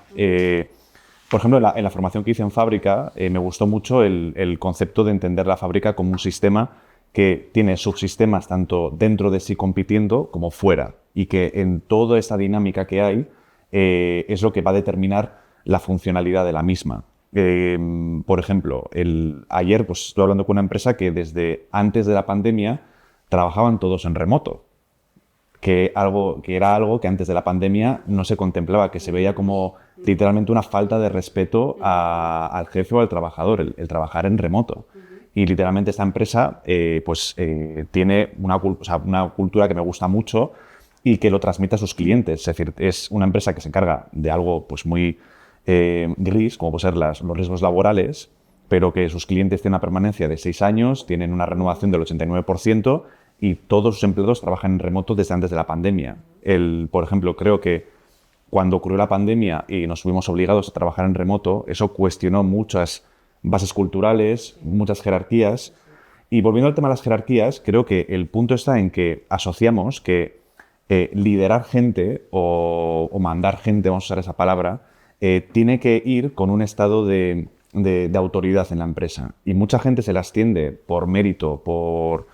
Por ejemplo, en la formación que hice en fábrica me gustó mucho el concepto de entender la fábrica como un sistema que tiene subsistemas tanto dentro de sí compitiendo como fuera, y que en toda esta dinámica que hay es lo que va a determinar la funcionalidad de la misma. Por ejemplo, ayer pues, estuve hablando con una empresa que desde antes de la pandemia trabajaban todos en remoto, que era algo que antes de la pandemia no se contemplaba, que se veía como literalmente una falta de respeto al jefe o al trabajador, el trabajar en remoto. Y literalmente esta empresa tiene una cultura que me gusta mucho y que lo transmite a sus clientes. Es decir, es una empresa que se encarga de algo pues, muy gris, como pueden ser los riesgos laborales, pero que sus clientes tienen una permanencia de 6 años, tienen una renovación del 89%, y todos sus empleados trabajan en remoto desde antes de la pandemia. Por ejemplo, creo que cuando ocurrió la pandemia y nos fuimos obligados a trabajar en remoto, eso cuestionó muchas bases culturales, muchas jerarquías. Y volviendo al tema de las jerarquías, creo que el punto está en que asociamos que liderar gente o mandar gente, vamos a usar esa palabra, tiene que ir con un estado de de autoridad en la empresa. Y mucha gente se las tiende por mérito, por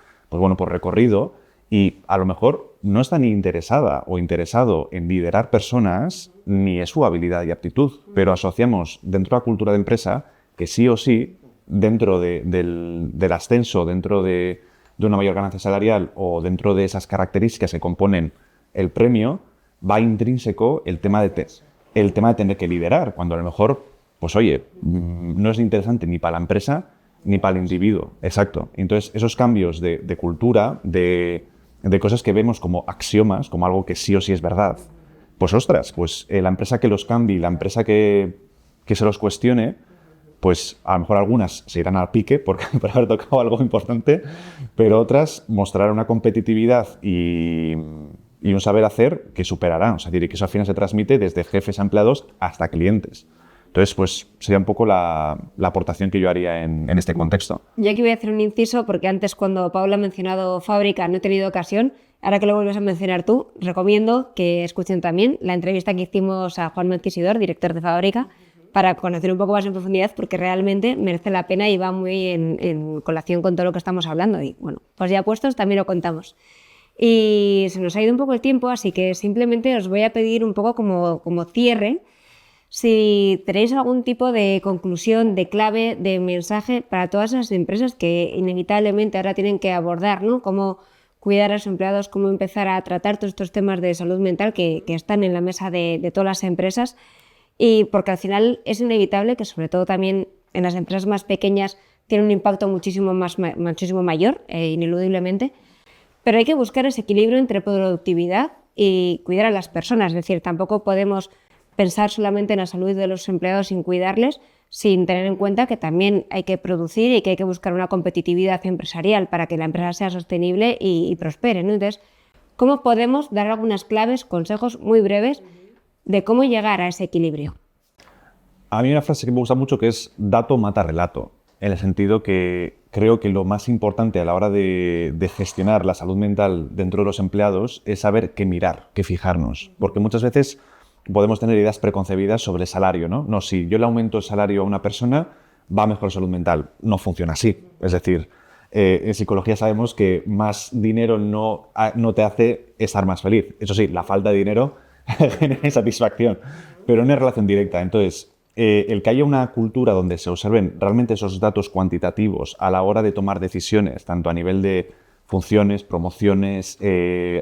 recorrido, y a lo mejor no está ni interesada o interesado en liderar personas, ni es su habilidad y aptitud, pero asociamos dentro de la cultura de empresa que sí o sí, dentro del ascenso, dentro de una mayor ganancia salarial o dentro de esas características que componen el premio, va intrínseco el tema de tener que liderar, cuando a lo mejor, pues oye, no es interesante ni para la empresa ni para el individuo. Exacto. Entonces, esos cambios de cultura, de cosas que vemos como axiomas, como algo que sí o sí es verdad, pues ostras, pues la empresa que los cambie, la empresa que se los cuestione, pues a lo mejor algunas se irán al pique por haber tocado algo importante, pero otras mostrarán una competitividad y un saber hacer que superarán. O sea, que eso al final se transmite desde jefes a empleados hasta clientes. Entonces, pues sería un poco la aportación que yo haría en este contexto. Yo aquí voy a hacer un inciso porque antes cuando Paula ha mencionado fábrica no he tenido ocasión. Ahora que lo vuelves a mencionar tú, recomiendo que escuchen también la entrevista que hicimos a Juan Melquisidor, director de fábrica, para conocer un poco más en profundidad porque realmente merece la pena y va muy en colación con todo lo que estamos hablando. Y bueno, pues ya puestos también lo contamos. Y se nos ha ido un poco el tiempo, así que simplemente os voy a pedir un poco como cierre, si tenéis algún tipo de conclusión, de clave, de mensaje para todas esas empresas que inevitablemente ahora tienen que abordar, ¿no? Cómo cuidar a los empleados, cómo empezar a tratar todos estos temas de salud mental que están en la mesa de todas las empresas. Y porque al final es inevitable que sobre todo también en las empresas más pequeñas tiene un impacto muchísimo mayor, ineludiblemente. Pero hay que buscar ese equilibrio entre productividad y cuidar a las personas. Es decir, tampoco podemos pensar solamente en la salud de los empleados sin cuidarles, sin tener en cuenta que también hay que producir y que hay que buscar una competitividad empresarial para que la empresa sea sostenible y prospere, ¿no? Entonces, ¿cómo podemos dar algunas claves, consejos muy breves de cómo llegar a ese equilibrio? A mí hay una frase que me gusta mucho que es dato mata relato, en el sentido que creo que lo más importante a la hora de gestionar la salud mental dentro de los empleados es saber qué mirar, qué fijarnos, porque muchas veces podemos tener ideas preconcebidas sobre el salario, ¿no? No, si yo le aumento el salario a una persona, va a mejorar salud mental. No funciona así. Es decir, en psicología sabemos que más dinero no te hace estar más feliz. Eso sí, la falta de dinero genera insatisfacción, pero no es relación directa. Entonces, el que haya una cultura donde se observen realmente esos datos cuantitativos a la hora de tomar decisiones, tanto a nivel de funciones, promociones,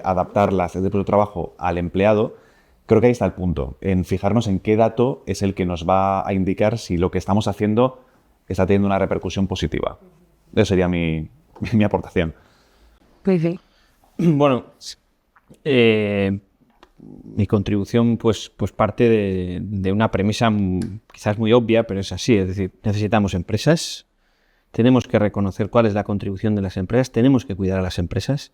adaptarlas desde el propio trabajo al empleado, creo que ahí está el punto, en fijarnos en qué dato es el que nos va a indicar si lo que estamos haciendo está teniendo una repercusión positiva. Esa sería mi aportación. Pues sí. Bueno, mi contribución pues parte de una premisa quizás muy obvia, pero es así. Es decir, necesitamos empresas, tenemos que reconocer cuál es la contribución de las empresas, tenemos que cuidar a las empresas,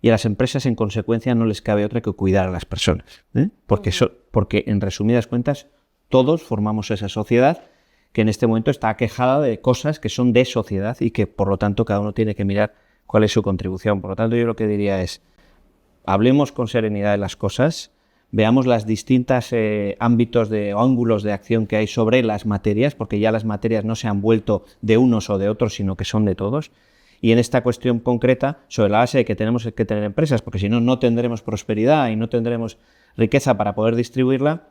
y a las empresas, en consecuencia, no les cabe otra que cuidar a las personas. Porque, en resumidas cuentas, todos formamos esa sociedad que en este momento está aquejada de cosas que son de sociedad y que, por lo tanto, cada uno tiene que mirar cuál es su contribución. Por lo tanto, yo lo que diría es, hablemos con serenidad de las cosas, veamos las distintas ámbitos o ángulos de acción que hay sobre las materias, porque ya las materias no se han vuelto de unos o de otros, sino que son de todos. Y en esta cuestión concreta, sobre la base de que tenemos que tener empresas, porque si no, no tendremos prosperidad y no tendremos riqueza para poder distribuirla,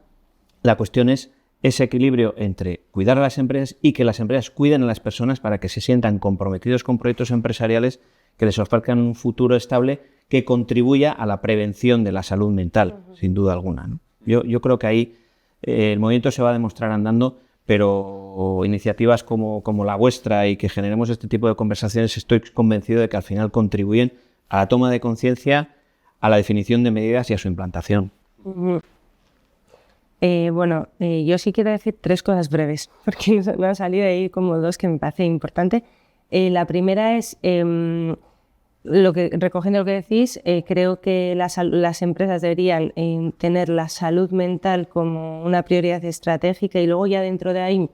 la cuestión es ese equilibrio entre cuidar a las empresas y que las empresas cuiden a las personas para que se sientan comprometidos con proyectos empresariales que les ofrezcan un futuro estable que contribuya a la prevención de la salud mental, sin duda alguna, ¿no? Yo creo que ahí el movimiento se va a demostrar andando, pero iniciativas como la vuestra y que generemos este tipo de conversaciones, estoy convencido de que al final contribuyen a la toma de conciencia, a la definición de medidas y a su implantación. Yo sí quiero decir 3 cosas breves, porque me han salido ahí como 2 que me parece importante. La primera es, recogiendo lo que decís, creo que las empresas deberían tener la salud mental como una prioridad estratégica y luego ya dentro de ahí,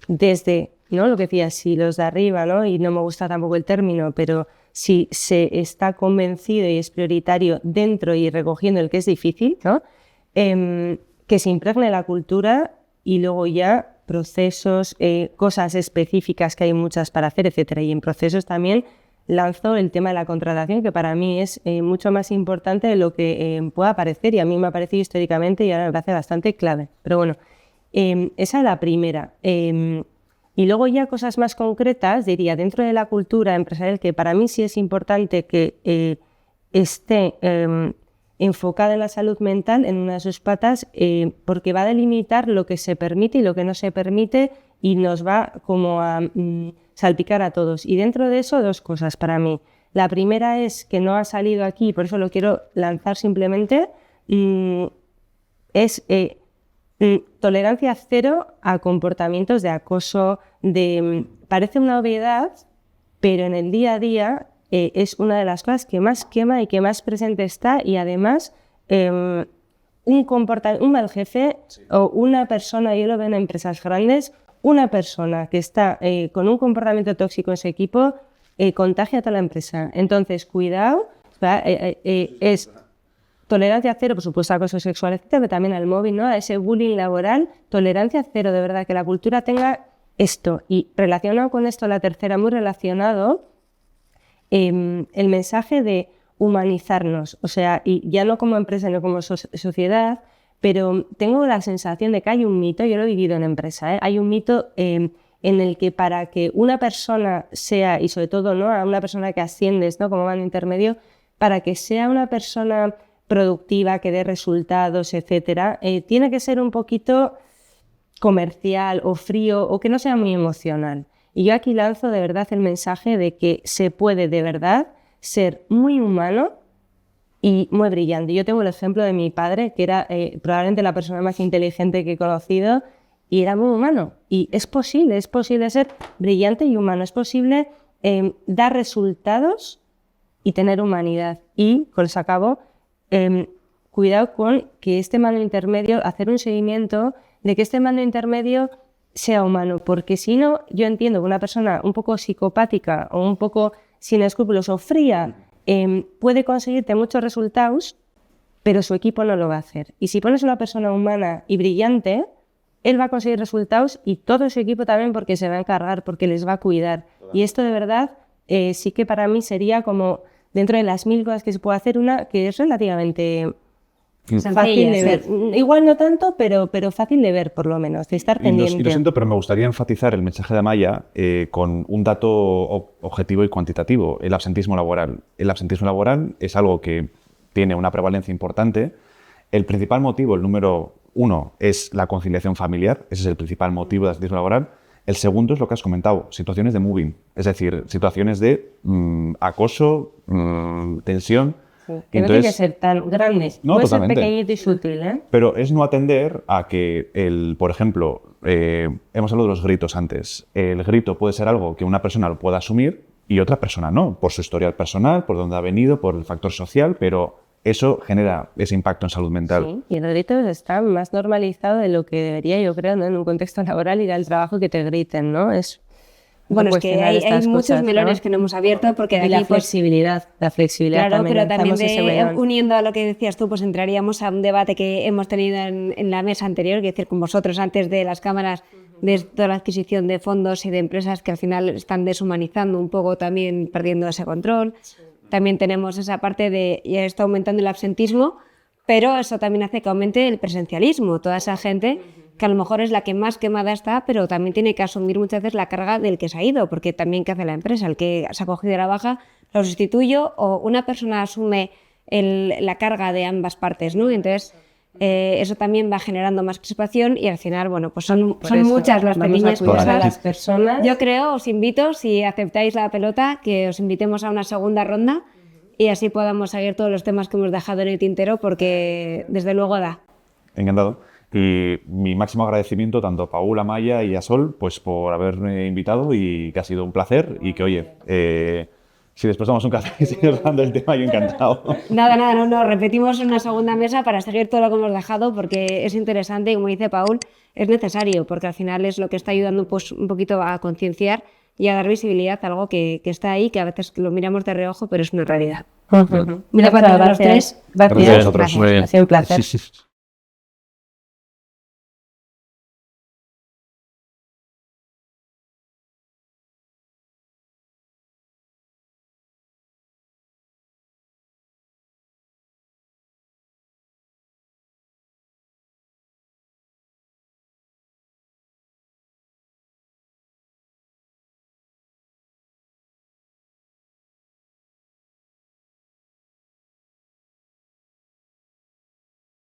desde, ¿no?, lo que decías, si los de arriba, ¿no?, y no me gusta tampoco el término, pero si se está convencido y es prioritario dentro y recogiendo el que es difícil, ¿no?, que se impregne la cultura y luego ya procesos, cosas específicas que hay muchas para hacer, etcétera. Y en procesos también lanzo el tema de la contratación, que para mí es mucho más importante de lo que pueda parecer, y a mí me ha parecido históricamente y ahora me parece bastante clave. Pero bueno, esa es la primera. Y luego ya cosas más concretas, diría, dentro de la cultura empresarial, que para mí sí es importante que esté enfocada en la salud mental en una de sus patas, porque va a delimitar lo que se permite y lo que no se permite y nos va como a salpicar a todos. Y dentro de eso, dos cosas para mí. La primera es que no ha salido aquí, por eso lo quiero lanzar simplemente, es tolerancia cero a comportamientos de acoso, parece una obviedad, pero en el día a día es una de las cosas que más quema y que más presente está, y además un mal jefe o una persona, yo lo veo en empresas grandes, una persona que está con un comportamiento tóxico en su equipo contagia a toda la empresa. Entonces, cuidado, es tolerancia cero, por supuesto, a acoso sexual, etcétera, pero también al mobbing, ¿no? A ese bullying laboral, tolerancia cero, de verdad, que la cultura tenga esto. Y relacionado con esto, la tercera, muy relacionado, el mensaje de humanizarnos, o sea, y ya no como empresa, sino como sociedad, pero tengo la sensación de que hay un mito, yo lo he vivido en empresa, hay un mito en el que para que una persona sea, y sobre todo ¿no? a una persona que asciendes ¿no? como mando intermedio, para que sea una persona productiva, que dé resultados, etcétera, tiene que ser un poquito comercial o frío o que no sea muy emocional. Y yo aquí lanzo de verdad el mensaje de que se puede de verdad ser muy humano y muy brillante. Yo tengo el ejemplo de mi padre, que era probablemente la persona más inteligente que he conocido, y era muy humano. Y es posible ser brillante y humano, es posible dar resultados y tener humanidad. Y, con eso acabo, cuidado con que este mando intermedio, hacer un seguimiento de que este mando intermedio sea humano, porque si no, yo entiendo que una persona un poco psicopática o un poco sin escrúpulos o fría puede conseguirte muchos resultados, pero su equipo no lo va a hacer. Y si pones una persona humana y brillante, él va a conseguir resultados y todo su equipo también, porque se va a encargar, porque les va a cuidar. Y esto de verdad sí que para mí sería como, dentro de las 1000 cosas que se puede hacer, una que es relativamente fácil de ver. Igual no tanto, pero fácil de ver, por lo menos, de estar pendiente. Y lo siento, pero me gustaría enfatizar el mensaje de Amaya con un dato objetivo y cuantitativo, el absentismo laboral. El absentismo laboral es algo que tiene una prevalencia importante. El principal motivo, el número 1, es la conciliación familiar. Ese es el principal motivo de absentismo laboral. El segundo es lo que has comentado, situaciones de moving, es decir, situaciones de acoso, tensión. Sí, que no tiene que ser tan grandes, no, puede totalmente. ser pequeñito y sutil, ¿eh? Pero es no atender a que, por ejemplo, hemos hablado de los gritos antes. El grito puede ser algo que una persona lo pueda asumir y otra persona no, por su historial personal, por dónde ha venido, por el factor social, pero eso genera ese impacto en salud mental. Sí, y el grito está más normalizado de lo que debería, yo creo, ¿no? En un contexto laboral ir al trabajo que te griten, ¿no? Bueno, es que hay muchos cosas, melones ¿no? que no hemos abierto, porque de y aquí, la flexibilidad claro, también. pero también uniendo a lo que decías tú, pues entraríamos a un debate que hemos tenido en la mesa anterior, que decir, con vosotros antes de las cámaras, de toda la adquisición de fondos y de empresas que al final están deshumanizando un poco, también perdiendo ese control. También tenemos esa parte de, ya está aumentando el absentismo, pero eso también hace que aumente el presencialismo, toda esa gente que a lo mejor es la que más quemada está, pero también tiene que asumir muchas veces la carga del que se ha ido, porque también ¿qué hace la empresa? El que se ha cogido la baja, lo sustituyo, o una persona asume la carga de ambas partes, ¿no? Entonces, eso también va generando más crispación y al final, bueno, pues son muchas las pequeñas cosas. Yo creo, os invito, si aceptáis la pelota, que os invitemos a una segunda ronda y así podamos seguir todos los temas que hemos dejado en el tintero, porque desde luego da. Encantado. Y mi máximo agradecimiento tanto a Paul, a Amaya y a Sol, pues por haberme invitado, y que ha sido un placer, y que oye, si después damos un café y seguimos hablando del tema, yo encantado. Nada, no, repetimos una segunda mesa para seguir todo lo que hemos dejado, porque es interesante y, como dice Paul, es necesario, porque al final es lo que está ayudando pues un poquito a concienciar y a dar visibilidad a algo que está ahí, que a veces lo miramos de reojo, pero es una realidad. Mira, para los tres. Gracias a vosotros. Ha sido un placer.